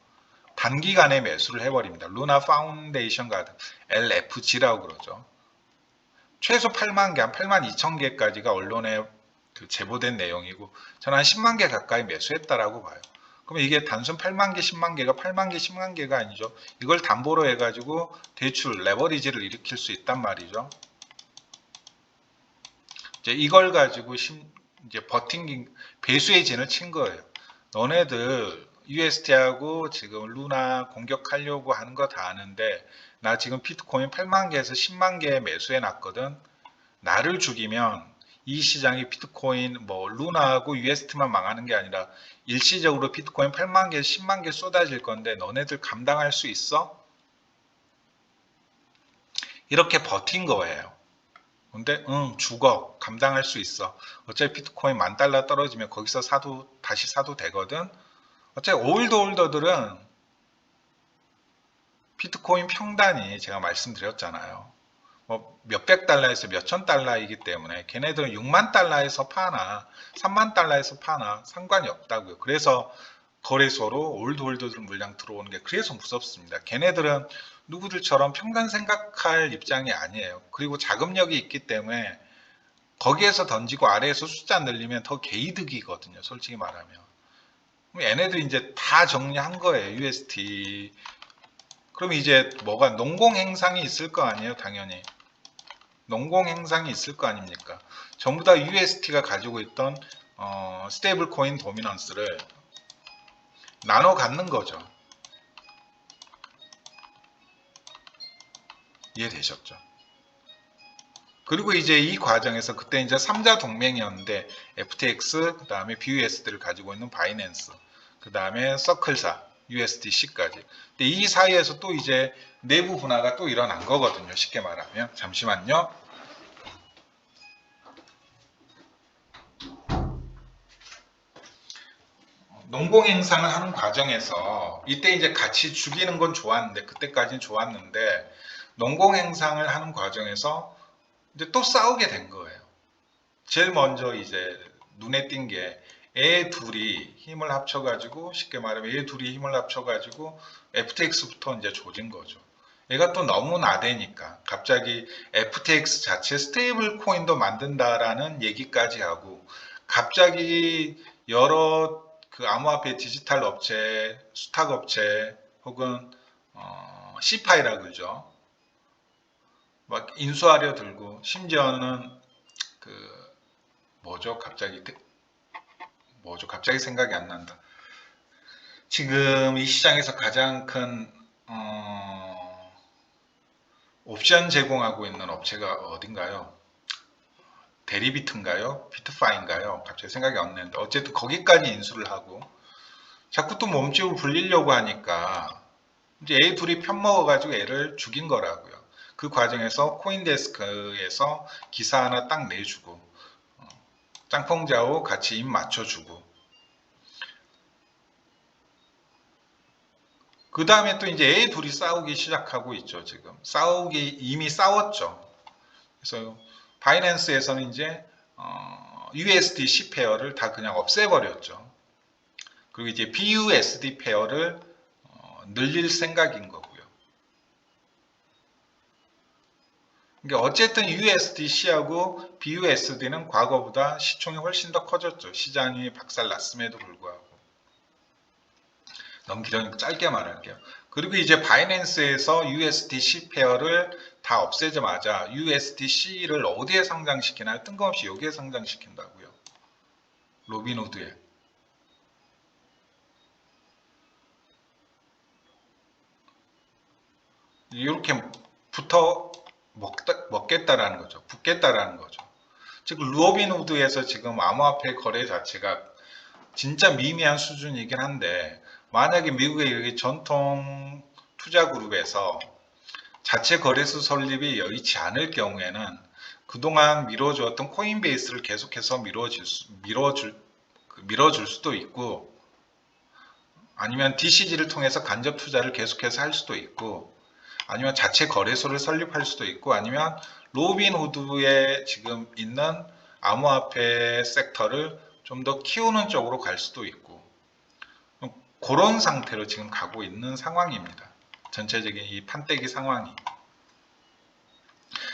S1: 단기간에 매수를 해버립니다. 루나 파운데이션 가든 LFG라고 그러죠. 최소 8만 개, 한 8만 2천 개까지가 언론에 제보된 내용이고 저는 한 10만 개 가까이 매수했다라고 봐요. 그러면 이게 단순 8만 개, 10만 개가 8만 개, 10만 개가 아니죠. 이걸 담보로 해가지고 대출, 레버리지를 일으킬 수 있단 말이죠. 이제 이걸 가지고 이제 배수의 진을 친 거예요. 너네들 UST하고 지금 루나 공격하려고 하는 거 다 아는데 나 지금 비트코인 8만 개에서 10만 개 매수해 놨거든. 나를 죽이면 이 시장이 비트코인 루나하고 UST만 망하는 게 아니라 일시적으로 비트코인 8만 개, 10만 개 쏟아질 건데 너네들 감당할 수 있어? 이렇게 버틴 거예요. 근데 죽어. 감당할 수 있어. 어차피 비트코인 $10,000 떨어지면 거기서 다시 사도 되거든. 어차피 올더들은 비트코인 평단이 제가 말씀드렸잖아요. 몇백 달러에서 몇천 달러이기 때문에 걔네들은 6만 달러에서 파나 3만 달러에서 파나 상관이 없다고요. 그래서 거래소로 올드홀더들 물량 들어오는 게 그래서 무섭습니다. 걔네들은 누구들처럼 평단 생각할 입장이 아니에요. 그리고 자금력이 있기 때문에 거기에서 던지고 아래에서 숫자 늘리면 더 개이득이거든요. 솔직히 말하면. 그럼 얘네들 이제 다 정리한 거예요. UST. 그럼 이제 뭐가 농공행상이 있을 거 아니에요. 당연히. 농공행상이 있을 거 아닙니까? 전부 다 UST가 가지고 있던 스테이블 코인 도미넌스를 나눠 갖는 거죠. 이해되셨죠? 그리고 이제 이 과정에서 그때 이제 3자 동맹이었는데 FTX, 그 다음에 BUSD를 가지고 있는 바이낸스, 그 다음에 서클사, USDC까지. 근데 이 사이에서 또 이제 내부 분화가 또 일어난 거거든요. 쉽게 말하면. 잠시만요. 농공행상을 하는 과정에서 이때 이제 같이 죽이는 건 좋았는데 그때까지는 좋았는데 농공행상을 하는 과정에서 이제 또 싸우게 된 거예요. 제일 먼저 이제 눈에 띈 게 애 둘이 힘을 합쳐가지고 쉽게 말하면 애 둘이 힘을 합쳐가지고 FTX부터 이제 조진 거죠. 얘가 또 너무 나대니까 갑자기 FTX 자체 스테이블 코인도 만든다라는 얘기까지 하고 갑자기 여러 그 암호화폐 디지털 업체, 수탁 업체 혹은 CFI라 그러죠. 막 인수하려 들고 심지어는 그 갑자기 생각이 안 난다. 지금 이 시장에서 가장 큰 옵션 제공하고 있는 업체가 어딘가요? 데리비트인가요? 비트파인가요? 갑자기 생각이 안 나는데 어쨌든 거기까지 인수를 하고 자꾸 또 몸집을 불리려고 하니까 이제 애 둘이 편먹어가지고 애를 죽인 거라고요. 그 과정에서 코인데스크에서 기사 하나 딱 내주고 짱펑자오 같이 입 맞춰주고 그 다음에 또 이제 애 둘이 싸우기 시작하고 있죠. 지금 이미 싸웠죠. 그래서 바이낸스에서는 이제 USDC 페어를 다 그냥 없애버렸죠. 그리고 이제 BUSD 페어를 늘릴 생각인 거고요. 그러니까 어쨌든 USDC하고 BUSD는 과거보다 시총이 훨씬 더 커졌죠. 시장이 박살났음에도 불구하고. 너무 길으니까 짧게 말할게요. 그리고 이제 바이낸스에서 USDC 페어를 다 없애자마자 USDC를 어디에 상장시키나요? 뜬금없이 여기에 상장시킨다고요. 로빈후드에. 이렇게 붙어 먹겠다라는 거죠. 붙겠다라는 거죠. 즉 로빈후드에서 지금 암호화폐 거래 자체가 진짜 미미한 수준이긴 한데 만약에 미국의 여기 전통 투자 그룹에서 자체 거래소 설립이 여의치 않을 경우에는 그동안 미뤄주었던 코인베이스를 계속해서 밀어줄 수도 있고 아니면 DCG를 통해서 간접 투자를 계속해서 할 수도 있고 아니면 자체 거래소를 설립할 수도 있고 아니면 로빈후드에 지금 있는 암호화폐 섹터를 좀 더 키우는 쪽으로 갈 수도 있고 그런 상태로 지금 가고 있는 상황입니다. 전체적인 이 판때기 상황이.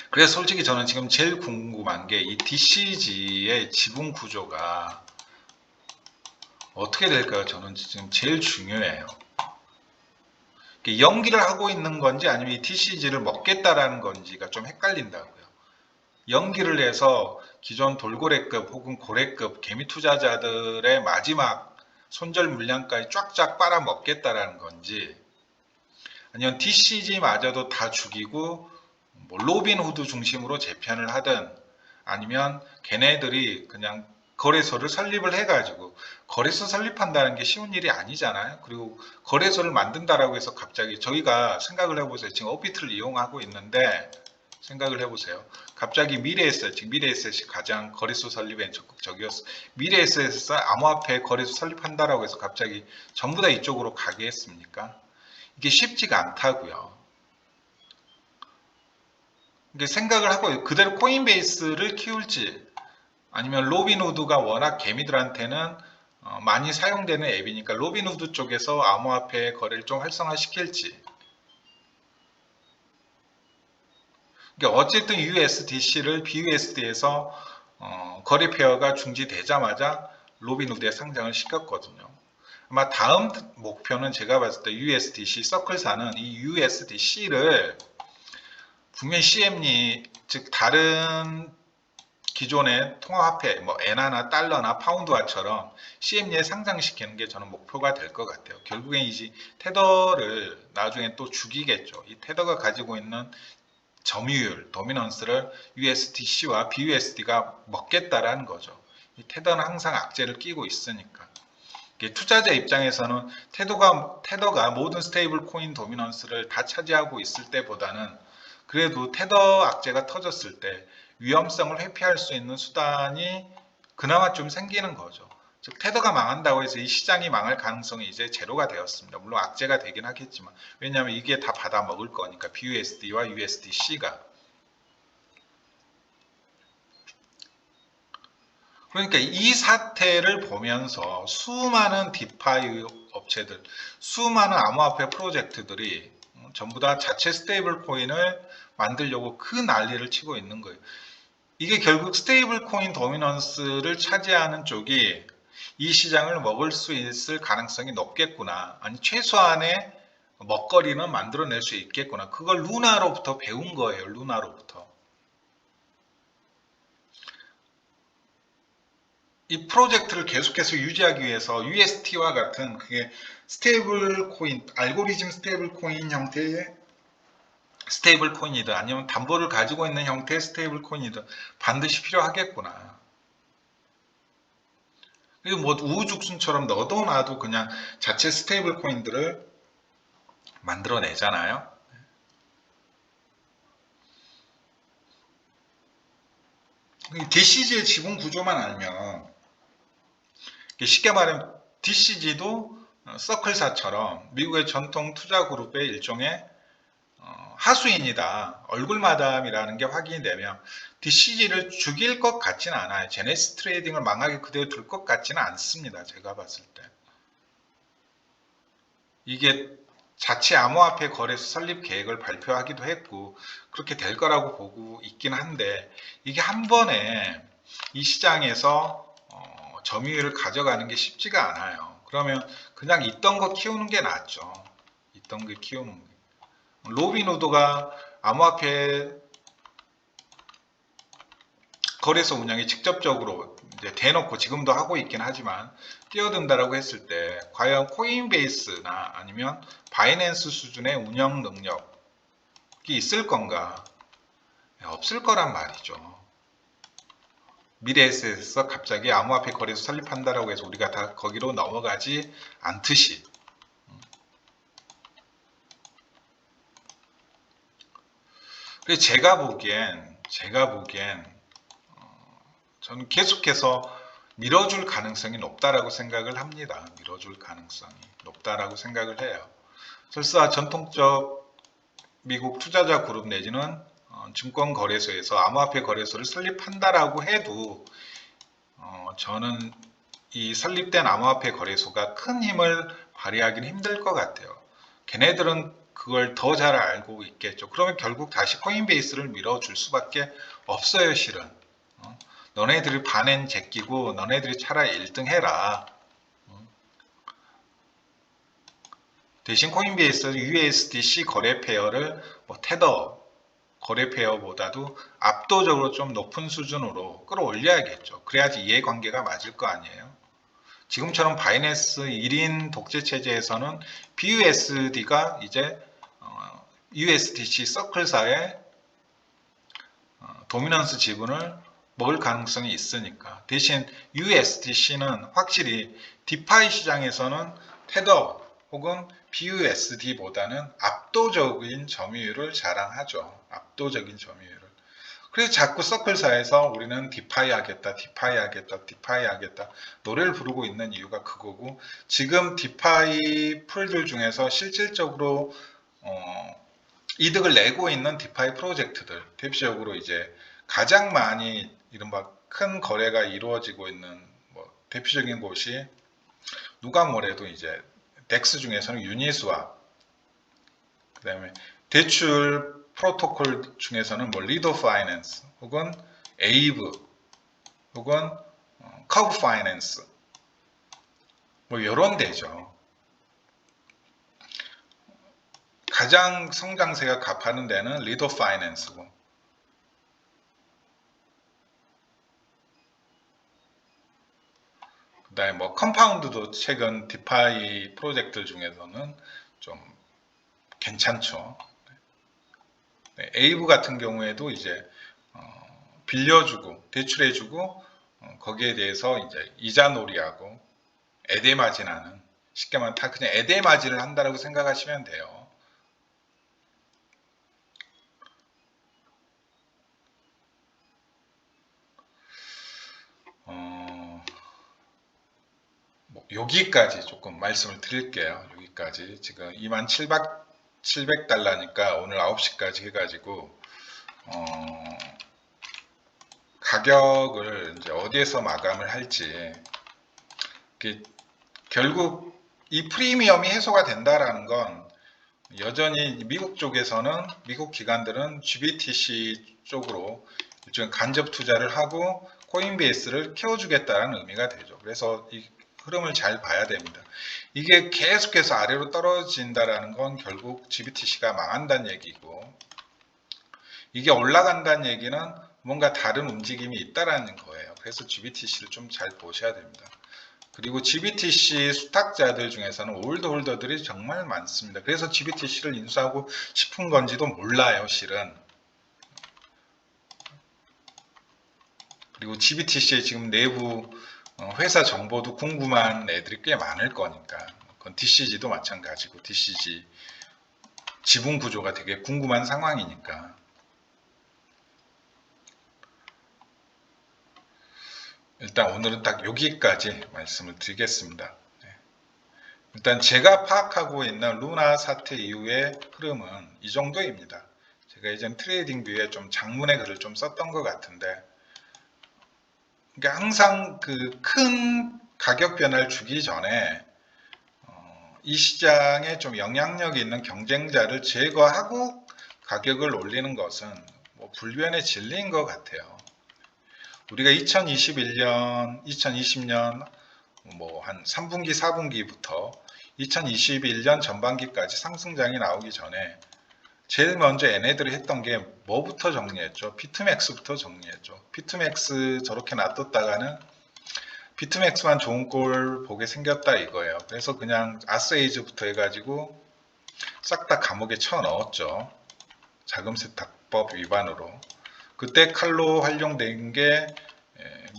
S1: 그래서 솔직히 저는 지금 제일 궁금한 게 이 DCG의 지분 구조가 어떻게 될까요? 저는 지금 제일 중요해요. 연기를 하고 있는 건지 아니면 이 DCG를 먹겠다라는 건지가 좀 헷갈린다고요. 연기를 해서 기존 돌고래급 혹은 고래급 개미 투자자들의 마지막 손절 물량까지 쫙쫙 빨아먹겠다라는 건지 아니면 DCG마저도 다 죽이고 뭐 로빈후드 중심으로 재편을 하든 아니면 걔네들이 그냥 거래소를 설립을 해가지고 거래소 설립한다는 게 쉬운 일이 아니잖아요. 그리고 거래소를 만든다라고 해서 갑자기 저희가 생각을 해보세요. 지금 오비트를 이용하고 있는데 생각을 해보세요. 갑자기 미래에셋이 가장 거래소 설립에 적극적이었어. 미래에셋에서 암호화폐 거래소 설립한다라고 해서 갑자기 전부 다 이쪽으로 가게 했습니까? 이게 쉽지가 않다고요. 이게 생각을 하고 그대로 코인베이스를 키울지 아니면 로빈후드가 워낙 개미들한테는 많이 사용되는 앱이니까 로빈후드 쪽에서 암호화폐 거래를 좀 활성화시킬지 그러니까 어쨌든 USDC를 BUSD에서 거래 페어가 중지되자마자 로빈후드에 상장을 시켰거든요. 아마 다음 목표는 제가 봤을 때 USDC 서클사는 이 USDC를 분명히 CME 즉 다른 기존의 통화화폐 뭐 엔화나 달러나 파운드화처럼 CME에 상장시키는 게 저는 목표가 될 것 같아요. 결국엔 이제 테더를 나중에 또 죽이겠죠. 이 테더가 가지고 있는 점유율, 도미넌스를 USDC와 BUSD가 먹겠다라는 거죠. 이 테더는 항상 악재를 끼고 있으니까. 투자자 입장에서는 테더가 모든 스테이블 코인 도미넌스를 다 차지하고 있을 때보다는 그래도 테더 악재가 터졌을 때 위험성을 회피할 수 있는 수단이 그나마 좀 생기는 거죠. 즉 테더가 망한다고 해서 이 시장이 망할 가능성이 이제 제로가 되었습니다. 물론 악재가 되긴 하겠지만 왜냐하면 이게 다 받아 먹을 거니까 BUSD와 USDC가. 그러니까 이 사태를 보면서 수많은 디파이 업체들, 수많은 암호화폐 프로젝트들이 전부 다 자체 스테이블 코인을 만들려고 그 난리를 치고 있는 거예요. 이게 결국 스테이블 코인 도미넌스를 차지하는 쪽이 이 시장을 먹을 수 있을 가능성이 높겠구나. 아니 최소한의 먹거리는 만들어낼 수 있겠구나. 그걸 루나로부터 배운 거예요. 루나로부터. 이 프로젝트를 계속해서 유지하기 위해서 UST와 같은 그게 스테이블 코인, 알고리즘 스테이블 코인 형태의 스테이블 코인이든 아니면 담보를 가지고 있는 형태의 스테이블 코인이든 반드시 필요하겠구나. 그리고 뭐 우후죽순처럼 너도 나도 그냥 자체 스테이블 코인들을 만들어내잖아요. DCG의 지분 구조만 알면 쉽게 말하면 DCG도 서클사처럼 미국의 전통 투자 그룹의 일종의 하수인이다. 얼굴마담이라는 게 확인이 되면 DCG를 죽일 것 같지는 않아요. 제네시스 트레이딩을 망하게 그대로 둘 것 같지는 않습니다. 제가 봤을 때. 이게 자체 암호화폐 거래소 설립 계획을 발표하기도 했고 그렇게 될 거라고 보고 있긴 한데 이게 한 번에 이 시장에서 점유율을 가져가는 게 쉽지가 않아요. 그러면 그냥 있던 거 키우는 게 낫죠. 있던 거 키우는 게. 로빈후드가 암호화폐 거래소 운영이 직접적으로 이제 대놓고 지금도 하고 있긴 하지만 뛰어든다라고 했을 때 과연 코인베이스나 아니면 바이낸스 수준의 운영 능력이 있을 건가? 없을 거란 말이죠. 미래에셋에서 갑자기 암호화폐 거래소 설립한다라고 해서 우리가 다 거기로 넘어가지 않듯이. 그래서 제가 보기엔 저는 계속해서 밀어줄 가능성이 높다라고 생각을 합니다. 밀어줄 가능성이 높다라고 생각을 해요. 설사 전통적 미국 투자자 그룹 내지는 증권거래소에서 암호화폐 거래소를 설립한다라고 해도 저는 이 설립된 암호화폐 거래소가 큰 힘을 발휘하기는 힘들 것 같아요. 걔네들은 그걸 더 잘 알고 있겠죠. 그러면 결국 다시 코인베이스를 밀어줄 수밖에 없어요, 실은. 너네들이 반엔 제끼고 너네들이 차라리 1등 해라. 대신 코인베이스 USDC 거래 페어를 뭐 테더 거래 페어보다도 압도적으로 좀 높은 수준으로 끌어올려야겠죠. 그래야지 이해관계가 맞을 거 아니에요. 지금처럼 바이낸스 1인 독재 체제에서는 BUSD가 이제 USDC 서클사의 도미넌스 지분을 먹을 가능성이 있으니까. 대신 USDC는 확실히 디파이 시장에서는 테더 혹은 BUSD보다는 압도적인 점유율을 자랑하죠. 압도적인 점유율을. 그래서 자꾸 서클사에서 우리는 디파이 하겠다, 디파이 하겠다, 디파이 하겠다 노래를 부르고 있는 이유가 그거고 지금 디파이 풀들 중에서 실질적으로 이득을 내고 있는 디파이 프로젝트들 대표적으로 이제 가장 많이 이른바 큰 거래가 이루어지고 있는 뭐 대표적인 곳이 누가 뭐래도 이제 덱스 중에서는 유니스왑 그 다음에 대출 프로토콜 중에서는 뭐 리더 파이낸스 혹은 에이브 혹은 커브 파이낸스 뭐 이런 데죠. 가장 성장세가 값하는 데는 리더 파이낸스고, 그 다음에 뭐 컴파운드도 최근 디파이 프로젝트 중에서는 좀 괜찮죠. 네, 에이브 같은 경우에도 이제 빌려주고 대출해주고 거기에 대해서 이제 이자 놀이하고 에데마진하는, 쉽게 말하면 다 그냥 에데마진을 한다라고 생각하시면 돼요. 뭐 여기까지 조금 말씀을 드릴게요. 여기까지 지금 27,700달러니까 오늘 9시까지 해가지고 가격을 이제 어디에서 마감을 할지, 결국 이 프리미엄이 해소가 된다라는 건 여전히 미국 쪽에서는, 미국 기관들은 GBTC 쪽으로 일종의 간접 투자를 하고 코인베이스를 키워주겠다는 의미가 되죠. 그래서 이 흐름을 잘 봐야 됩니다. 이게 계속해서 아래로 떨어진다라는 건 결국 GBTC가 망한다는 얘기고, 이게 올라간다는 얘기는 뭔가 다른 움직임이 있다라는 거예요. 그래서 GBTC를 좀 잘 보셔야 됩니다. 그리고 GBTC 수탁자들 중에서는 올드 홀더들이 정말 많습니다. 그래서 GBTC를 인수하고 싶은 건지도 몰라요, 실은. 그리고 GBTC의 지금 내부 회사 정보도 궁금한 애들이 꽤 많을 거니까. 그건 DCG도 마찬가지고, DCG 지분 구조가 되게 궁금한 상황이니까. 일단 오늘은 딱 여기까지 말씀을 드리겠습니다. 일단 제가 파악하고 있는 루나 사태 이후의 흐름은 이 정도입니다. 제가 이전 트레이딩 뷰에 좀 장문의 글을 좀 썼던 것 같은데, 그러니까 항상 그 큰 가격 변화를 주기 전에 이 시장에 좀 영향력이 있는 경쟁자를 제거하고 가격을 올리는 것은 뭐 불변의 진리인 것 같아요. 우리가 2021년, 2020년 뭐 한 3분기, 4분기부터 2021년 전반기까지 상승장이 나오기 전에 제일 먼저 얘네들이 했던 게 뭐부터 정리했죠? 비트맥스부터 정리했죠. 비트맥스 저렇게 놔뒀다가는 비트맥스만 좋은 꼴 보게 생겼다 이거예요. 그래서 그냥 아스에이즈부터 해가지고 싹 다 감옥에 쳐 넣었죠. 자금 세탁법 위반으로. 그때 칼로 활용된 게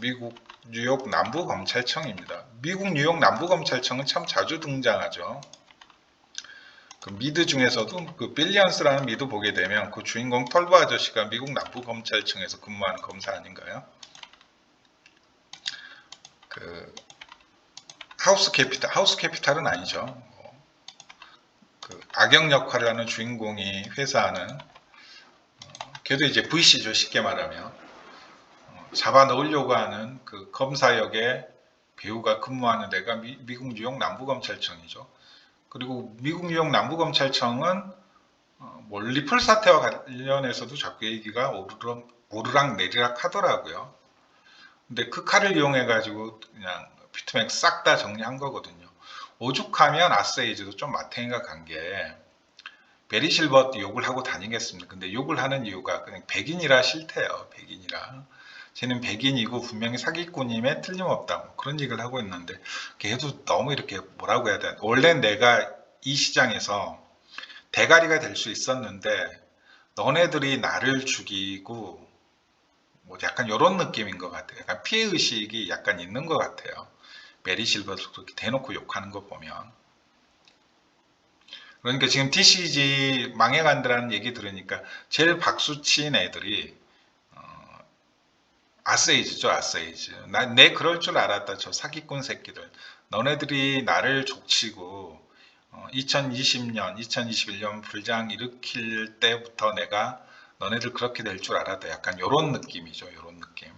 S1: 미국 뉴욕 남부검찰청입니다. 미국 뉴욕 남부검찰청은 참 자주 등장하죠. 그 미드 중에서도 그 빌리언스라는 미드 보게 되면 그 주인공 털보 아저씨가 미국 남부검찰청에서 근무하는 검사 아닌가요? 그 하우스 캐피탈은 아니죠. 그 악역 역할을 하는 주인공이 회사하는, 걔도 이제 VC죠, 쉽게 말하면. 잡아 넣으려고 하는 그 검사 역의 배우가 근무하는 데가 미국 뉴욕 남부검찰청이죠. 그리고 미국 뉴욕 남부검찰청은 뭐 리플 사태와 관련해서도 자꾸 얘기가 오르락 내리락 하더라고요. 근데 그 칼을 이용해 가지고 그냥 비트맥스 싹 다 정리한 거거든요. 오죽하면 아스에이즈도 좀 마탱이가 간 게, 베리 실버 욕을 하고 다니겠습니다. 근데 욕을 하는 이유가 그냥 백인이라 싫대요. 백인이라. 쟤는 백인이고 분명히 사기꾼임에 틀림없다. 뭐 그런 얘기를 하고 있는데, 걔도 너무 이렇게 뭐라고 해야 되나. 원래 내가 이 시장에서 대가리가 될 수 있었는데 너네들이 나를 죽이고, 뭐 약간 이런 느낌인 것 같아요. 약간 피해의식이 약간 있는 것 같아요. 메리 실버도 그렇게 대놓고 욕하는 거 보면. 그러니까 지금 DCG 망해간다는 얘기 들으니까 제일 박수 친 애들이 아세이즈죠, 아세이즈. 내 그럴 줄 알았다, 저 사기꾼 새끼들. 너네들이 나를 족치고 2020년, 2021년 불장 일으킬 때부터 내가 너네들 그렇게 될 줄 알았다. 약간 요런 느낌이죠, 요런 느낌.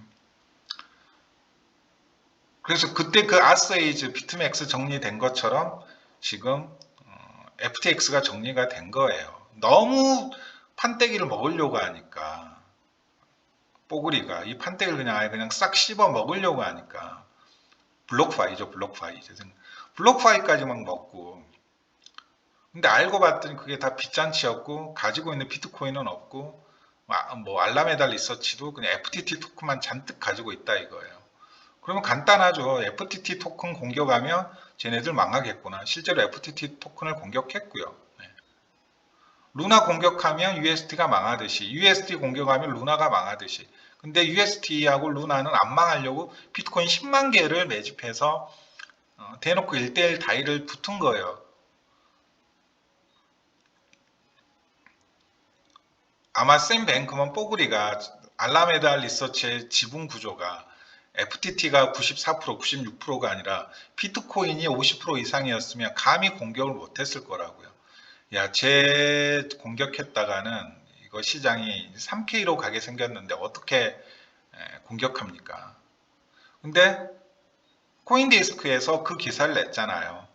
S1: 그래서 그때 그 아세이즈, 비트맥스 정리된 것처럼 지금 FTX가 정리가 된 거예요. 너무 판때기를 먹으려고 하니까. 뽀글이가 이 판택을 그냥 아예 그냥 싹 씹어 먹으려고 하니까 블록파이죠, 블록파이. 블록파이까지 막 먹고. 근데 알고 봤더니 그게 다 빚잔치였고 가지고 있는 비트코인은 없고 뭐 알라메다 리서치도 그냥 FTT 토큰만 잔뜩 가지고 있다 이거예요. 그러면 간단하죠. FTT 토큰 공격하면 쟤네들 망하겠구나. 실제로 FTT 토큰을 공격했고요. 네. 루나 공격하면 USD가 망하듯이 USD 공격하면 루나가 망하듯이. 근데 USD하고 루나는 안 망하려고 비트코인 10만 개를 매집해서 대놓고 1대1 다이를 붙은 거예요. 아마 샘 뱅크먼 뽀글이가 알라메다 리서치의 지분 구조가 FTT가 94%, 96%가 아니라 비트코인이 50% 이상이었으면 감히 공격을 못했을 거라고요. 야, 제 공격했다가는 이거 시장이 3K로 가게 생겼는데 어떻게 공격합니까? 근데 코인데스크에서 그 기사를 냈잖아요.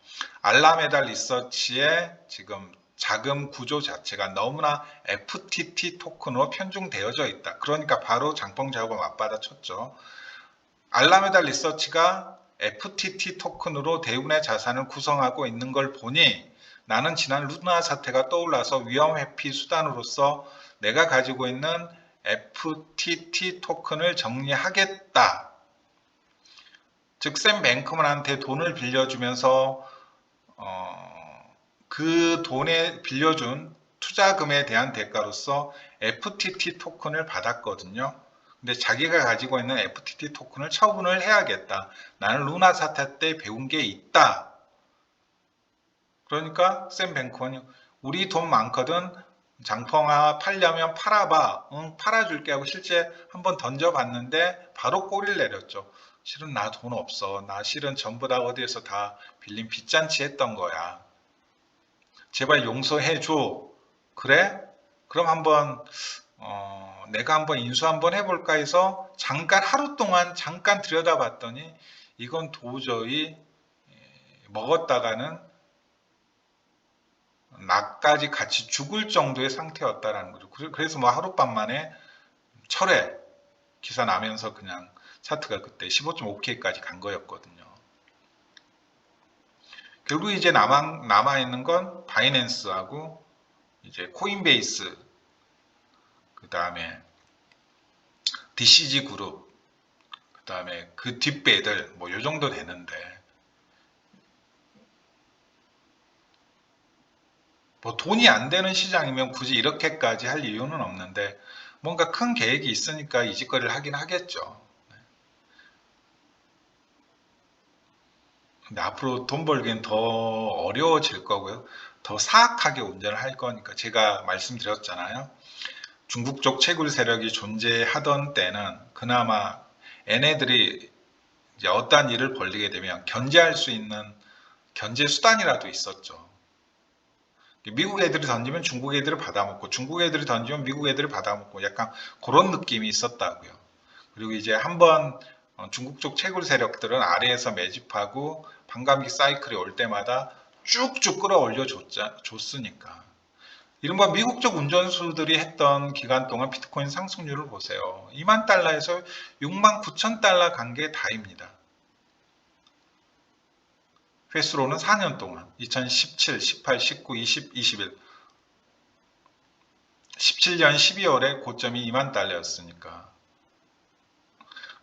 S1: 알라메다 리서치의 지금 자금 구조 자체가 너무나 FTT 토큰으로 편중되어져 있다. 그러니까 바로 장봉 작업을 맞받아쳤죠. 알라메다 리서치가 FTT 토큰으로 대부분의 자산을 구성하고 있는 걸 보니 나는 지난 루나 사태가 떠올라서 위험 회피 수단으로서 내가 가지고 있는 FTT 토큰을 정리하겠다. 즉 샘 뱅크먼한테 돈을 빌려주면서 그 돈에 빌려준 투자금에 대한 대가로서 FTT 토큰을 받았거든요. 근데 자기가 가지고 있는 FTT 토큰을 처분을 해야겠다. 나는 루나 사태 때 배운 게 있다. 그러니까 샘 뱅크먼이 우리 돈 많거든. 장펑아 팔려면 팔아봐. 응, 팔아줄게 하고 실제 한번 던져봤는데 바로 꼬리를 내렸죠. 실은 나 돈 없어. 나 실은 전부 다 어디에서 다 빌린 빚잔치 했던 거야. 제발 용서해줘. 그래? 그럼 한번 내가 한번 인수 한번 해볼까 해서 잠깐 하루 동안 잠깐 들여다봤더니 이건 도저히 먹었다가는 나까지 같이 죽을 정도의 상태였다라는 거죠. 그래서 뭐 하룻밤 만에 철회 기사 나면서 그냥 차트가 그때 15.5K까지 간 거였거든요. 결국 이제 남아있는 건 바이낸스하고 이제 코인베이스, 그 다음에 DCG 그룹, 그 다음에 그 뒷배들, 뭐 요 정도 되는데, 뭐 돈이 안 되는 시장이면 굳이 이렇게까지 할 이유는 없는데, 뭔가 큰 계획이 있으니까 이 짓거리를 하긴 하겠죠. 근데 앞으로 돈 벌기는 더 어려워질 거고요. 더 사악하게 운전을 할 거니까 제가 말씀드렸잖아요. 중국 쪽 채굴 세력이 존재하던 때는 그나마 얘네들이 이제 어떠한 일을 벌리게 되면 견제할 수 있는 견제 수단이라도 있었죠. 미국 애들이 던지면 중국 애들을 받아먹고 중국 애들이 던지면 미국 애들을 받아먹고 약간 그런 느낌이 있었다고요. 그리고 이제 한번 중국 쪽 채굴 세력들은 아래에서 매집하고 반감기 사이클이 올 때마다 쭉쭉 끌어올려 줬으니까. 이른바 미국 쪽 운전수들이 했던 기간 동안 비트코인 상승률을 보세요. 2만 달러에서 6만 9천 달러 간 게 다입니다. 횟수로는 4년 동안 2017, 18, 19, 20, 21 17년 12월에 고점이 2만 달러였으니까.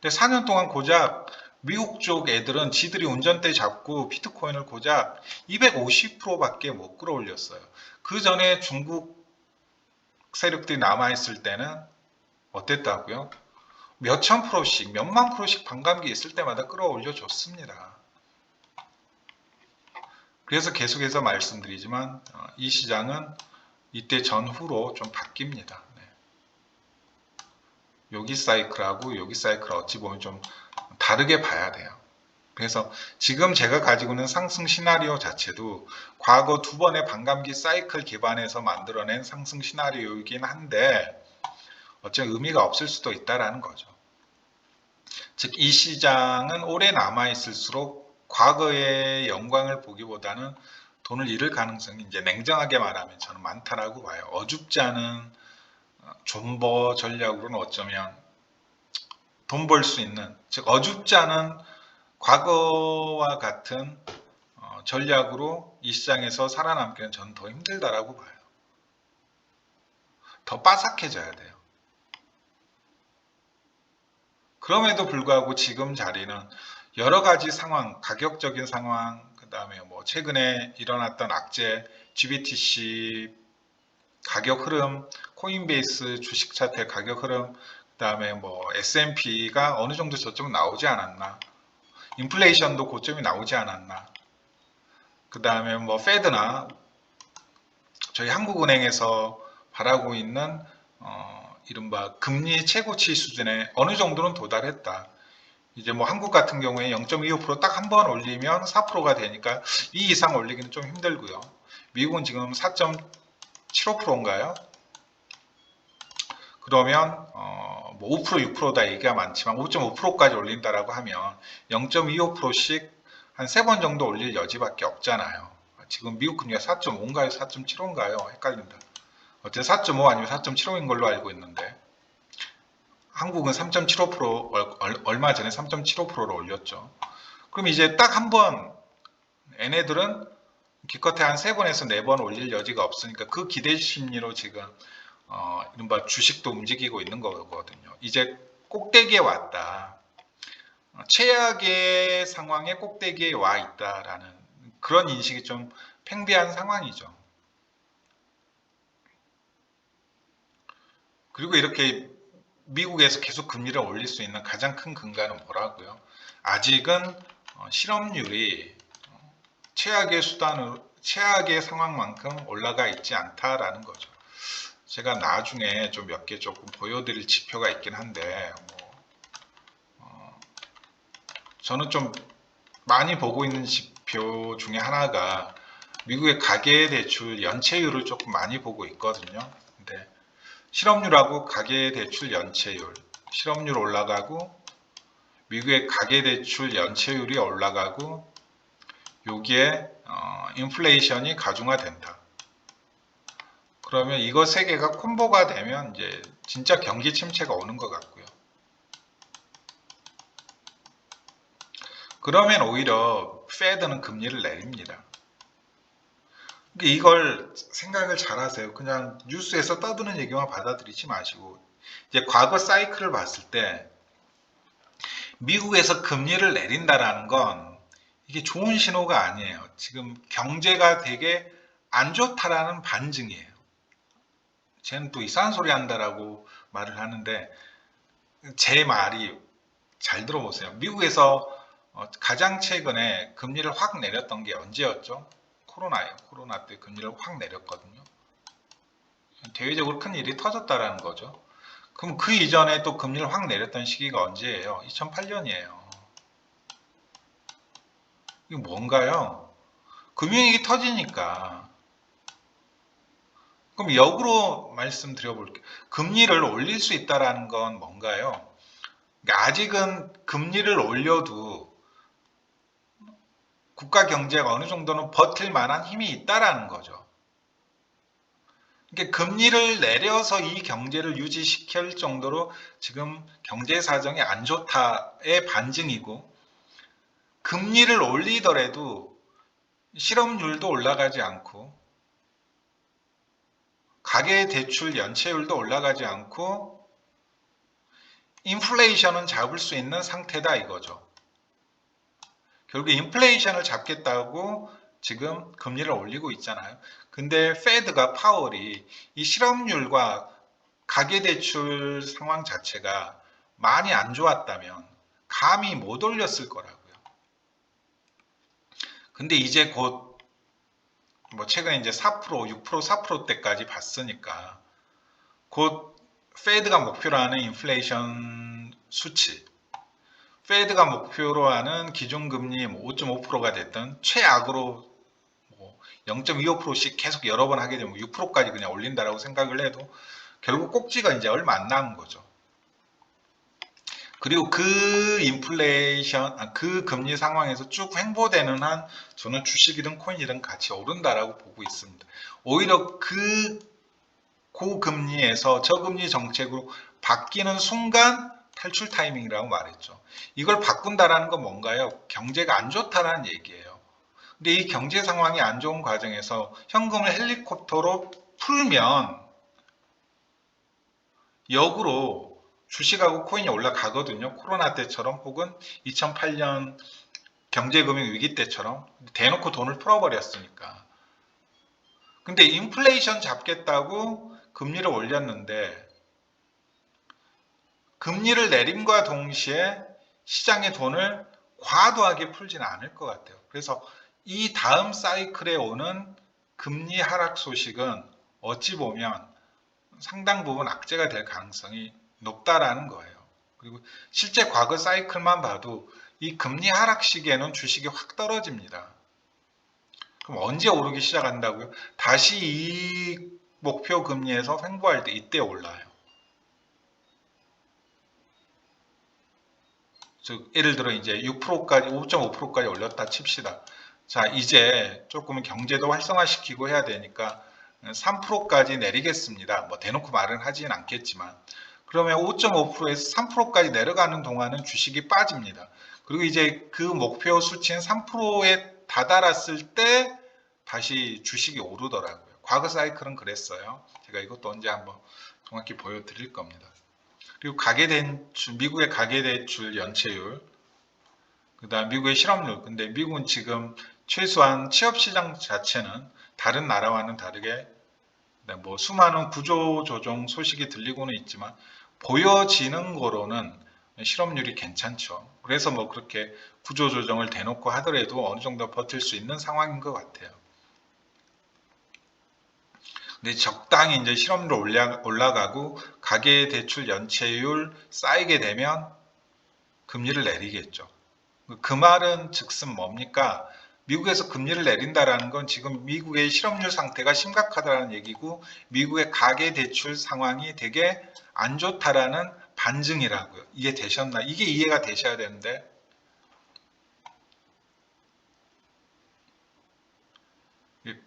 S1: 근데 4년 동안 고작 미국 쪽 애들은 지들이 운전대 잡고 비트코인을 고작 250%밖에 못 끌어올렸어요. 그 전에 중국 세력들이 남아있을 때는 어땠다고요? 몇천 프로씩, 몇만 프로씩 반감기 있을 때마다 끌어올려 줬습니다. 그래서 계속해서 말씀드리지만 이 시장은 이때 전후로 좀 바뀝니다. 네. 여기 사이클하고 여기 사이클 어찌 보면 좀 다르게 봐야 돼요. 그래서 지금 제가 가지고 있는 상승 시나리오 자체도 과거 두 번의 반감기 사이클 기반에서 만들어낸 상승 시나리오이긴 한데 어쩌면 의미가 없을 수도 있다라는 거죠. 즉 이 시장은 오래 남아있을수록 과거의 영광을 보기보다는 돈을 잃을 가능성이 이제 냉정하게 말하면 저는 많다라고 봐요. 어줍지 않은 존버 전략으로는 어쩌면 돈 벌 수 있는, 즉 어줍지 않은 과거와 같은 전략으로 이 시장에서 살아남기는 저는 더 힘들다라고 봐요. 더 빠삭해져야 돼요. 그럼에도 불구하고 지금 자리는 여러 가지 상황, 가격적인 상황, 그 다음에 뭐 최근에 일어났던 악재, GBTC 가격 흐름, 코인베이스 주식 차트 가격 흐름, 그 다음에 뭐 S&P가 어느 정도 저점 나오지 않았나, 인플레이션도 고점이 나오지 않았나, 그 다음에 뭐 페드나 저희 한국은행에서 바라고 있는 이른바 금리 최고치 수준에 어느 정도는 도달했다. 이제 뭐 한국 같은 경우에 0.25% 딱 한 번 올리면 4%가 되니까 이 이상 올리기는 좀 힘들고요. 미국은 지금 4.75%인가요? 그러면 뭐 5%, 6%다 얘기가 많지만 5.5%까지 올린다라고 하면 0.25%씩 한 3번 정도 올릴 여지밖에 없잖아요. 지금 미국 금리가 4.5인가요? 4.75인가요? 헷갈린다. 어쨌든 4.5 아니면 4.75인 걸로 알고 있는데 한국은 3.75% 얼마 전에 3.75%로 올렸죠. 그럼 이제 딱 한 번 얘네들은 기껏해 한 3번에서 4번 올릴 여지가 없으니까 그 기대 심리로 지금 이른바 주식도 움직이고 있는 거거든요. 이제 꼭대기에 왔다. 최악의 상황에 꼭대기에 와 있다라는 그런 인식이 좀 팽배한 상황이죠. 그리고 이렇게 미국에서 계속 금리를 올릴 수 있는 가장 큰 근거는 뭐라고요? 아직은 실업률이 최악의 상황만큼 올라가 있지 않다라는 거죠. 제가 나중에 좀 몇 개 조금 보여드릴 지표가 있긴 한데 저는 좀 많이 보고 있는 지표 중에 하나가 미국의 가계대출 연체율을 조금 많이 보고 있거든요. 근데 실업률하고 가계대출 연체율, 실업률 올라가고 미국의 가계대출 연체율이 올라가고 여기에 인플레이션이 가중화된다. 그러면 이거 세 개가 콤보가 되면 이제 진짜 경기 침체가 오는 것 같고요. 그러면 오히려 페드는 금리를 내립니다. 이걸 생각을 잘 하세요. 그냥 뉴스에서 떠드는 얘기만 받아들이지 마시고 이제 과거 사이클을 봤을 때 미국에서 금리를 내린다라는 건 이게 좋은 신호가 아니에요. 지금 경제가 되게 안 좋다라는 반증이에요. 쟤는 또 이상한 소리 한다라고 말을 하는데 제 말이 잘 들어보세요. 미국에서 가장 최근에 금리를 확 내렸던 게 언제였죠? 코로나예요. 코로나 때 금리를 확 내렸거든요. 대외적으로 큰 일이 터졌다라는 거죠. 그럼 그 이전에 또 금리를 확 내렸던 시기가 언제예요? 2008년이에요. 이게 뭔가요? 금융위기 터지니까. 그럼 역으로 말씀드려볼게요. 금리를 올릴 수 있다는 건 뭔가요? 그러니까 아직은 금리를 올려도 국가 경제가 어느 정도는 버틸 만한 힘이 있다라는 거죠. 그러니까 금리를 내려서 이 경제를 유지시킬 정도로 지금 경제 사정이 안 좋다의 반증이고 금리를 올리더라도 실업률도 올라가지 않고 가계대출 연체율도 올라가지 않고 인플레이션은 잡을 수 있는 상태다 이거죠. 결국 인플레이션을 잡겠다고 지금 금리를 올리고 있잖아요. 근데 페드가 파월이 이 실업률과 가계대출 상황 자체가 많이 안 좋았다면 감히 못 올렸을 거라고요. 근데 이제 곧 뭐 최근에 이제 4%, 6%, 4%대까지 봤으니까 곧 페드가 목표로 하는 인플레이션 수치, 페드가 목표로 하는 기준금리 5.5%가 됐든 최악으로 0.25%씩 계속 여러 번 하게 되면 6%까지 그냥 올린다라고 생각을 해도 결국 꼭지가 이제 얼마 안 남은 거죠. 그리고 그 인플레이션, 그 금리 상황에서 쭉 횡보되는 한 저는 주식이든 코인이든 같이 오른다라고 보고 있습니다. 오히려 그 고금리에서 저금리 정책으로 바뀌는 순간 탈출 타이밍이라고 말했죠. 이걸 바꾼다라는 건 뭔가요? 경제가 안 좋다라는 얘기예요. 근데 이 경제 상황이 안 좋은 과정에서 현금을 헬리콥터로 풀면 역으로 주식하고 코인이 올라가거든요. 코로나 때처럼 혹은 2008년 경제금융 위기 때처럼 대놓고 돈을 풀어버렸으니까. 근데 인플레이션 잡겠다고 금리를 올렸는데 금리를 내림과 동시에 시장의 돈을 과도하게 풀지는 않을 것 같아요. 그래서 이 다음 사이클에 오는 금리 하락 소식은 어찌 보면 상당 부분 악재가 될 가능성이 높다라는 거예요. 그리고 실제 과거 사이클만 봐도 이 금리 하락 시기에는 주식이 확 떨어집니다. 그럼 언제 오르기 시작한다고요? 다시 이 목표 금리에서 횡보할 때 이때 올라요. 즉 예를 들어 이제 6%까지 5.5%까지 올렸다 칩시다. 자, 이제 조금 경제도 활성화시키고 해야 되니까 3%까지 내리겠습니다. 뭐 대놓고 말은 하진 않겠지만 그러면 5.5%에서 3%까지 내려가는 동안은 주식이 빠집니다. 그리고 이제 그 목표 수치인 3%에 다다랐을 때 다시 주식이 오르더라고요. 과거 사이클은 그랬어요. 제가 이것도 언제 한번 정확히 보여드릴 겁니다. 그리고 가계대출, 미국의 가계대출 연체율, 그 다음 미국의 실업률. 근데 미국은 지금 최소한 취업시장 자체는 다른 나라와는 다르게 뭐 수많은 구조조정 소식이 들리고는 있지만 보여지는 거로는 실업률이 괜찮죠. 그래서 뭐 그렇게 구조조정을 대놓고 하더라도 어느 정도 버틸 수 있는 상황인 것 같아요. 근데 적당히 이제 실업률 올라가고 가계대출 연체율 쌓이게 되면 금리를 내리겠죠. 그 말은 즉슨 뭡니까? 미국에서 금리를 내린다라는 건 지금 미국의 실업률 상태가 심각하다는 얘기고 미국의 가계대출 상황이 되게 안 좋다라는 반증이라고요. 이해되셨나? 이게 이해가 되셔야 되는데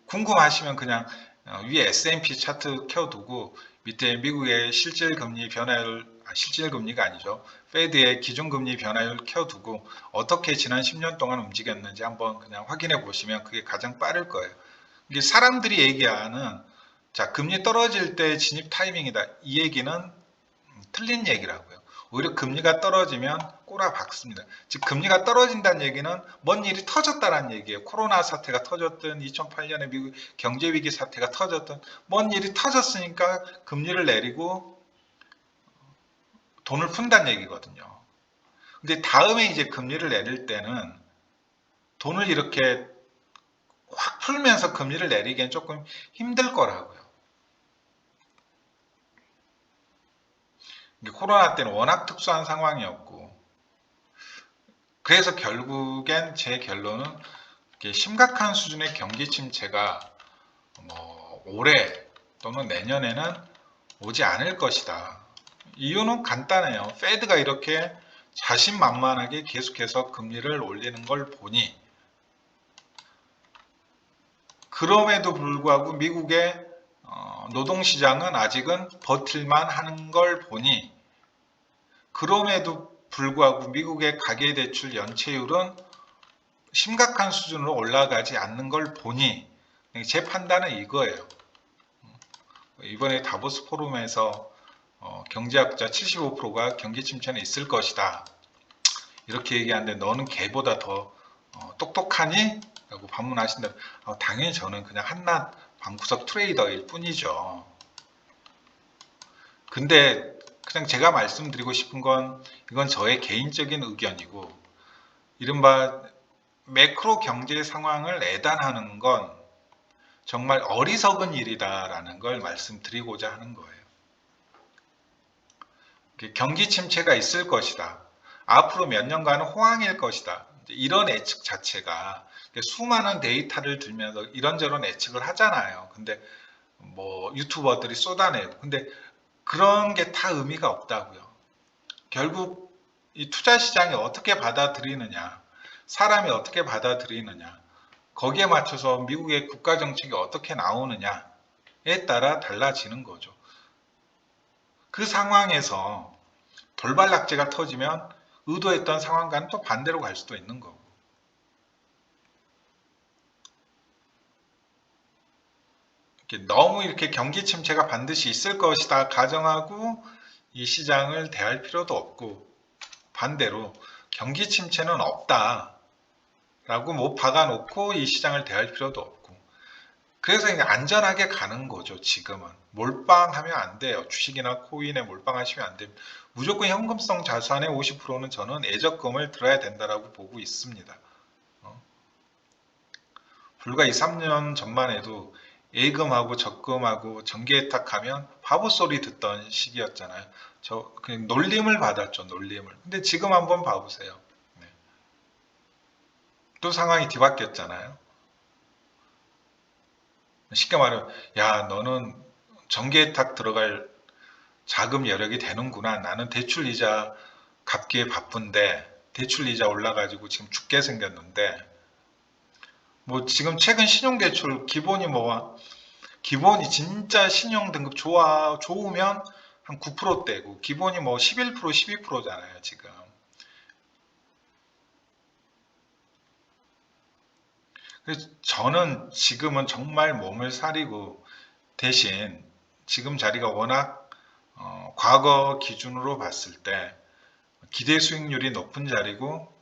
S1: 궁금하시면 그냥 위에 S&P 차트 켜두고 밑에 미국의 실질금리 변화율, 실질금리가 아니죠. 페드의 기준금리 변화율 켜두고 어떻게 지난 10년 동안 움직였는지 한번 그냥 확인해 보시면 그게 가장 빠를 거예요. 이게 사람들이 얘기하는 자, 금리 떨어질 때 진입 타이밍이다. 이 얘기는 틀린 얘기라고요. 오히려 금리가 떨어지면 꼬라박습니다. 즉 금리가 떨어진다는 얘기는 뭔 일이 터졌다는 얘기예요. 코로나 사태가 터졌든 2008년에 미국 경제위기 사태가 터졌든 뭔 일이 터졌으니까 금리를 내리고 돈을 푼다는 얘기거든요. 근데 다음에 이제 금리를 내릴 때는 돈을 이렇게 확 풀면서 금리를 내리기엔 조금 힘들 거라고요. 코로나 때는 워낙 특수한 상황이었고 그래서 결국엔 제 결론은 심각한 수준의 경기 침체가 뭐 올해 또는 내년에는 오지 않을 것이다. 이유는 간단해요. 페드가 이렇게 자신만만하게 계속해서 금리를 올리는 걸 보니 그럼에도 불구하고 미국의 노동시장은 아직은 버틸만 하는 걸 보니 그럼에도 불구하고 미국의 가계대출 연체율은 심각한 수준으로 올라가지 않는 걸 보니 제 판단은 이거예요. 이번에 다보스 포럼에서 경제학자 75%가 경기 침체는 있을 것이다. 이렇게 얘기하는데 너는 걔보다 더 똑똑하니? 라고 반문하신다면 당연히 저는 그냥 한낱 방구석 트레이더일 뿐이죠. 근데 그냥 제가 말씀드리고 싶은 건 이건 저의 개인적인 의견이고 이른바 매크로 경제 상황을 애단하는 건 정말 어리석은 일이다라는 걸 말씀드리고자 하는 거예요. 경기 침체가 있을 것이다. 앞으로 몇 년간은 호황일 것이다. 이런 예측 자체가 수많은 데이터를 들면서 이런저런 예측을 하잖아요. 근데 뭐 유튜버들이 쏟아내고 근데 그런 게 다 의미가 없다고요. 결국 이 투자 시장이 어떻게 받아들이느냐, 사람이 어떻게 받아들이느냐, 거기에 맞춰서 미국의 국가 정책이 어떻게 나오느냐에 따라 달라지는 거죠. 그 상황에서 돌발 악재가 터지면 의도했던 상황과는 또 반대로 갈 수도 있는 거고. 너무 이렇게 경기 침체가 반드시 있을 것이다 가정하고 이 시장을 대할 필요도 없고, 반대로 경기 침체는 없다 라고 못 박아놓고 이 시장을 대할 필요도 없고, 그래서 이제 안전하게 가는 거죠. 지금은 몰빵하면 안 돼요. 주식이나 코인에 몰빵하시면 안 됩니다. 무조건 현금성 자산의 50%는 저는 예적금을 들어야 된다라고 보고 있습니다. 불과 2, 3년 전만 해도 예금하고 적금하고 정기예탁하면 바보 소리 듣던 시기였잖아요. 저 그냥 놀림을 받았죠. 놀림을. 근데 지금 한번 봐보세요. 네. 또 상황이 뒤바뀌었잖아요. 쉽게 말하면 야, 너는 정기예탁 들어갈 자금 여력이 되는구나. 나는 대출이자 갚기에 바쁜데 대출이자 올라가지고 지금 죽게 생겼는데, 뭐 지금 최근 신용대출 기본이 진짜 신용등급 좋으면 한 9%대고 기본이 뭐 11%, 12%잖아요, 지금. 그래서 저는 지금은 정말 몸을 사리고, 대신 지금 자리가 워낙 과거 기준으로 봤을 때 기대 수익률이 높은 자리고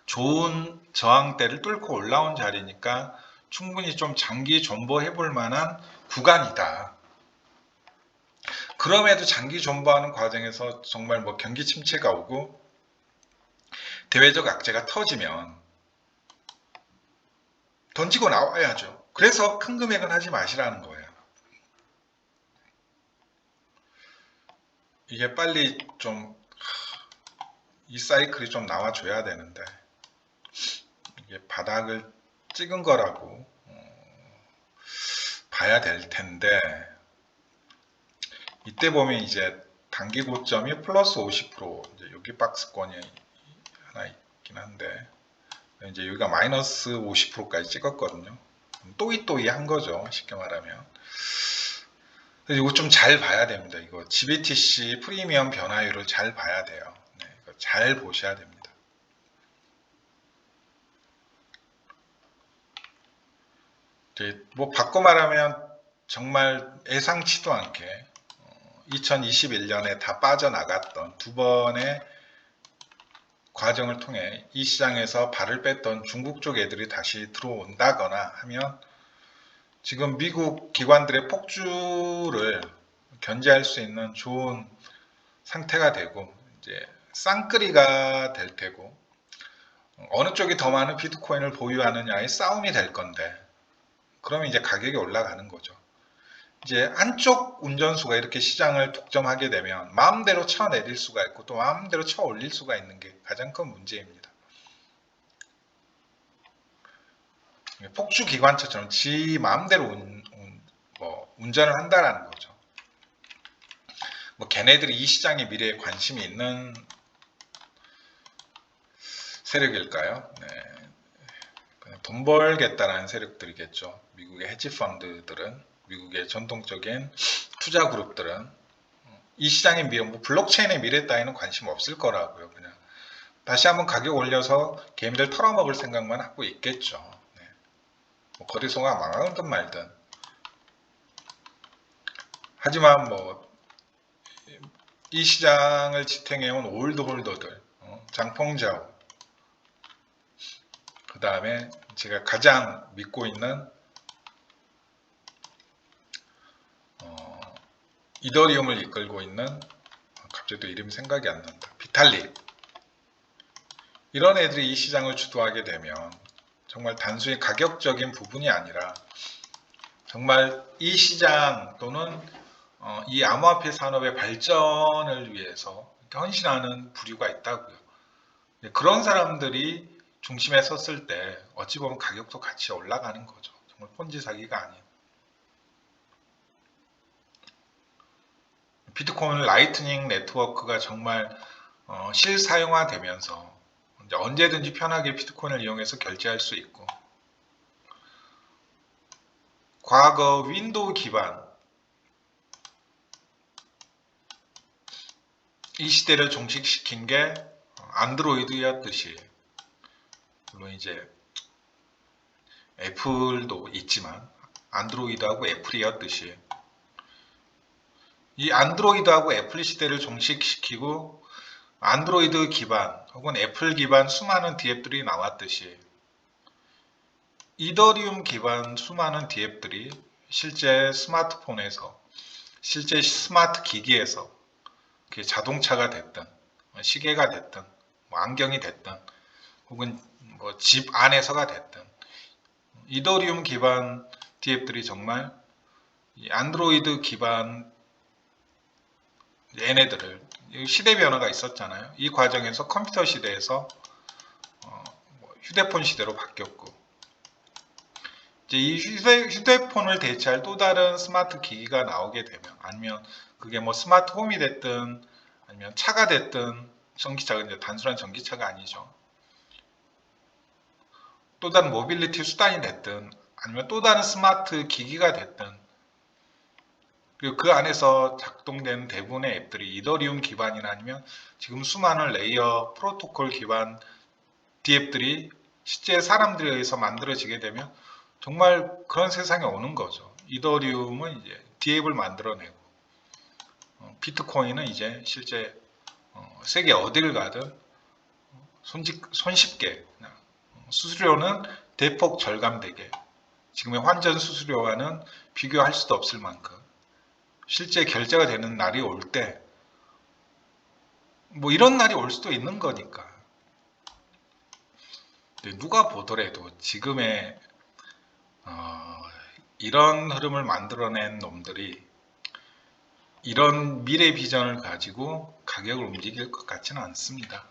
S1: 좋은 저항대를 뚫고 올라온 자리니까 충분히 좀 장기 존버해 볼 만한 구간이다. 그럼에도 장기 존버하는 과정에서 정말 뭐 경기 침체가 오고 대외적 악재가 터지면 던지고 나와야죠. 그래서 큰 금액은 하지 마시라는 거예요. 이게 빨리 좀 이 사이클이 좀 나와줘야 되는데, 이게 바닥을 찍은 거라고 봐야 될 텐데, 이때 보면 이제 단기 고점이 플러스 50%, 이제 여기 박스권이 하나 있긴 한데, 이제 여기가 마이너스 50%까지 찍었거든요. 또이또이 한 거죠, 쉽게 말하면. 그래서 이거 좀 잘 봐야 됩니다. 이거 GBTC 프리미엄 변화율을 잘 봐야 돼요. 네, 이거 잘 보셔야 됩니다. 뭐 바꿔 말하면 정말 예상치도 않게 2021년에 다 빠져나갔던 두 번의 과정을 통해 이 시장에서 발을 뺐던 중국 쪽 애들이 다시 들어온다거나 하면 지금 미국 기관들의 폭주를 견제할 수 있는 좋은 상태가 되고, 이제 쌍끌이가 될 테고, 어느 쪽이 더 많은 비트코인을 보유하느냐의 싸움이 될 건데, 그러면 이제 가격이 올라가는 거죠. 이제 한쪽 운전수가 이렇게 시장을 독점하게 되면 마음대로 쳐내릴 수가 있고 또 마음대로 쳐 올릴 수가 있는 게 가장 큰 문제입니다. 폭주 기관차처럼 지 마음대로 운전을 한다라는 거죠. 뭐 걔네들이 이 시장의 미래에 관심이 있는 세력일까요? 네. 그냥 돈 벌겠다라는 세력들이겠죠. 미국의 헤지 펀드들은, 미국의 전통적인 투자 그룹들은 이 시장의 미래, 뭐 블록체인의 미래 따위는 관심 없을 거라고요. 그냥 다시 한번 가격 올려서 개미들 털어먹을 생각만 하고 있겠죠. 네. 뭐 거래소가 망하든 말든. 하지만 뭐 이 시장을 지탱해온 올드홀더들, 장펑자오, 그 다음에 제가 가장 믿고 있는 이더리움을 이끌고 있는, 갑자기 또 이름이 생각이 안 난다, 비탈릭, 이런 애들이 이 시장을 주도하게 되면 정말 단순히 가격적인 부분이 아니라 정말 이 시장 또는 이 암호화폐 산업의 발전을 위해서 헌신하는 부류가 있다고요. 그런 사람들이 중심에 섰을 때 어찌 보면 가격도 같이 올라가는 거죠. 정말 폰지 사기가 아닌. 비트코인 라이트닝 네트워크가 정말 실사용화되면서 언제든지 편하게 비트코인을 이용해서 결제할 수 있고, 과거 윈도우 기반 이 시대를 종식시킨 게 안드로이드였듯이, 물론 이제 애플도 있지만 안드로이드하고 애플이었듯이 이 안드로이드하고 애플 시대를 종식시키고 안드로이드 기반 혹은 애플 기반 수많은 디앱들이 나왔듯이 이더리움 기반 수많은 디앱들이 실제 스마트폰에서, 실제 스마트 기기에서, 그게 자동차가 됐든 시계가 됐든 뭐 안경이 됐든 혹은 뭐 집 안에서가 됐든 이더리움 기반 디앱들이 정말 이 안드로이드 기반 얘네들을, 시대 변화가 있었잖아요. 이 과정에서 컴퓨터 시대에서 휴대폰 시대로 바뀌었고, 이제 이 휴대폰을 대체할 또 다른 스마트 기기가 나오게 되면, 아니면 그게 뭐 스마트 홈이 됐든 아니면 차가 됐든, 전기차가 이제 단순한 전기차가 아니죠. 또 다른 모빌리티 수단이 됐든 아니면 또 다른 스마트 기기가 됐든, 그리고 그 안에서 작동되는 대부분의 앱들이 이더리움 기반이나 아니면 지금 수많은 레이어 프로토콜 기반 디앱들이 실제 사람들에 의해서 만들어지게 되면 정말 그런 세상이 오는 거죠. 이더리움은 이제 디앱을 만들어내고, 비트코인은 이제 실제 세계 어디를 가든 손쉽게, 수수료는 대폭 절감되게, 지금의 환전 수수료와는 비교할 수도 없을 만큼 실제 결제가 되는 날이 올 때, 뭐 이런 날이 올 수도 있는 거니까. 누가 보더라도 지금의 이런 흐름을 만들어낸 놈들이 이런 미래 비전을 가지고 가격을 움직일 것 같지는 않습니다.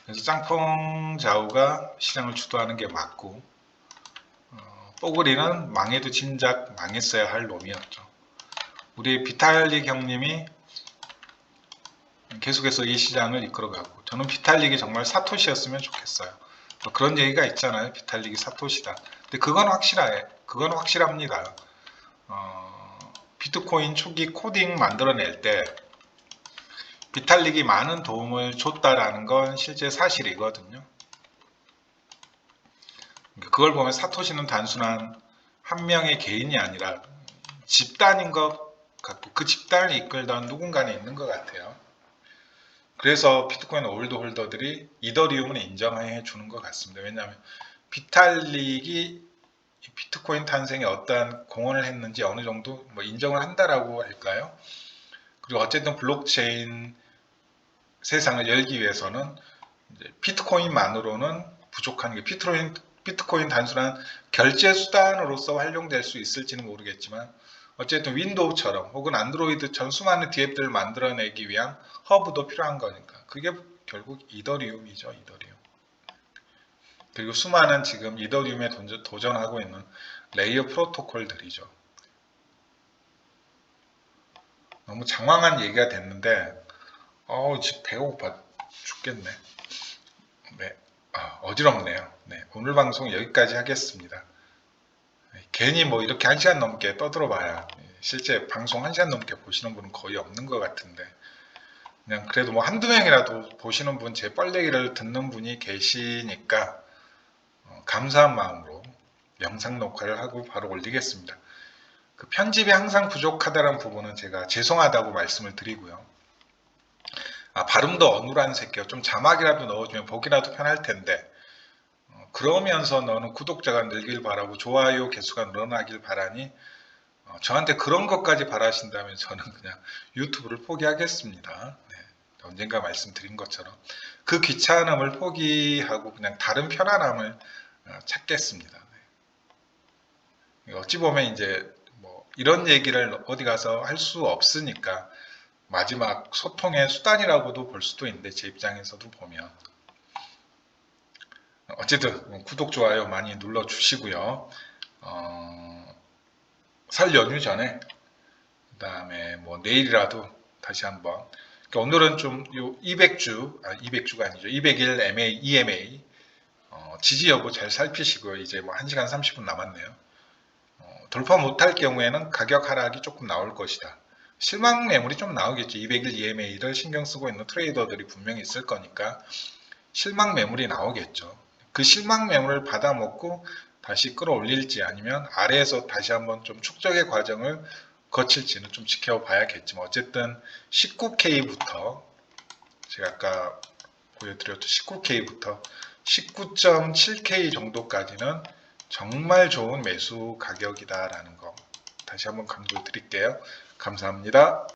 S1: 그래서 짱펑 좌우가 시장을 주도하는 게 맞고, 뽀글이는 망해도 진작 망했어야 할 놈이었죠. 우리 비탈릭 형님이 계속해서 이 시장을 이끌어가고, 저는 비탈릭이 정말 사토시였으면 좋겠어요. 그런 얘기가 있잖아요. 비탈릭이 사토시다. 근데 그건 확실합니다. 비트코인 초기 코딩 만들어낼 때 비탈릭이 많은 도움을 줬다라는 건 실제 사실이거든요. 그걸 보면 사토시는 단순한 한 명의 개인이 아니라 집단인 것 같고, 그 집단을 이끌던 누군가는 있는 것 같아요. 그래서 비트코인 올드 홀더들이 이더리움을 인정해 주는 것 같습니다. 왜냐하면 비탈릭이 비트코인 탄생에 어떠한 공헌을 했는지 어느 정도 뭐 인정을 한다라고 할까요? 그리고 어쨌든 블록체인 세상을 열기 위해서는 이제 비트코인만으로는 부족한 게, 비트코인 단순한 결제 수단으로서 활용될 수 있을지는 모르겠지만 어쨌든 윈도우처럼 혹은 안드로이드처럼 수많은 디앱들을 만들어내기 위한 허브도 필요한 거니까, 그게 결국 이더리움이죠. 이더리움. 그리고 수많은 지금 이더리움에 도전하고 있는 레이어 프로토콜들이죠. 너무 장황한 얘기가 됐는데 지금 배가 고파 죽겠네. 네, 어지럽네요. 네, 오늘 방송 여기까지 하겠습니다. 괜히 뭐 이렇게 1시간 넘게 떠들어봐야 실제 방송 1시간 넘게 보시는 분은 거의 없는 것 같은데, 그냥 그래도 뭐 한두 명이라도 보시는 분, 제 뻘얘기를 듣는 분이 계시니까 감사한 마음으로 영상 녹화를 하고 바로 올리겠습니다. 그 편집이 항상 부족하다는 부분은 제가 죄송하다고 말씀을 드리고요. 발음도 어눌한 새끼요. 좀 자막이라도 넣어주면 보기라도 편할 텐데, 그러면서 너는 구독자가 늘길 바라고 좋아요 개수가 늘어나길 바라니, 저한테 그런 것까지 바라신다면 저는 그냥 유튜브를 포기하겠습니다. 네, 언젠가 말씀드린 것처럼 그 귀찮음을 포기하고 그냥 다른 편안함을 찾겠습니다. 네. 어찌 보면 이제 뭐 이런 얘기를 어디 가서 할 수 없으니까 마지막 소통의 수단이라고도 볼 수도 있는데, 제 입장에서도 보면 어쨌든 구독, 좋아요 많이 눌러주시고요. 설 연휴 전에, 그 다음에 뭐 내일이라도 다시 한번, 그러니까 오늘은 좀 요 200주가 아니죠. 200일 EMA 지지 여부 잘 살피시고요. 이제 뭐 1시간 30분 남았네요. 돌파 못할 경우에는 가격 하락이 조금 나올 것이다. 실망 매물이 좀 나오겠죠. 200일 EMA를 신경 쓰고 있는 트레이더들이 분명히 있을 거니까 실망 매물이 나오겠죠. 그 실망 매물을 받아먹고 다시 끌어올릴지 아니면 아래에서 다시 한번 좀 축적의 과정을 거칠지는 좀 지켜봐야겠지만 어쨌든 19K부터 제가 아까 보여드렸죠. 19K부터 19.7K 정도까지는 정말 좋은 매수 가격이다라는 거 다시 한번 강조해 드릴게요. 감사합니다.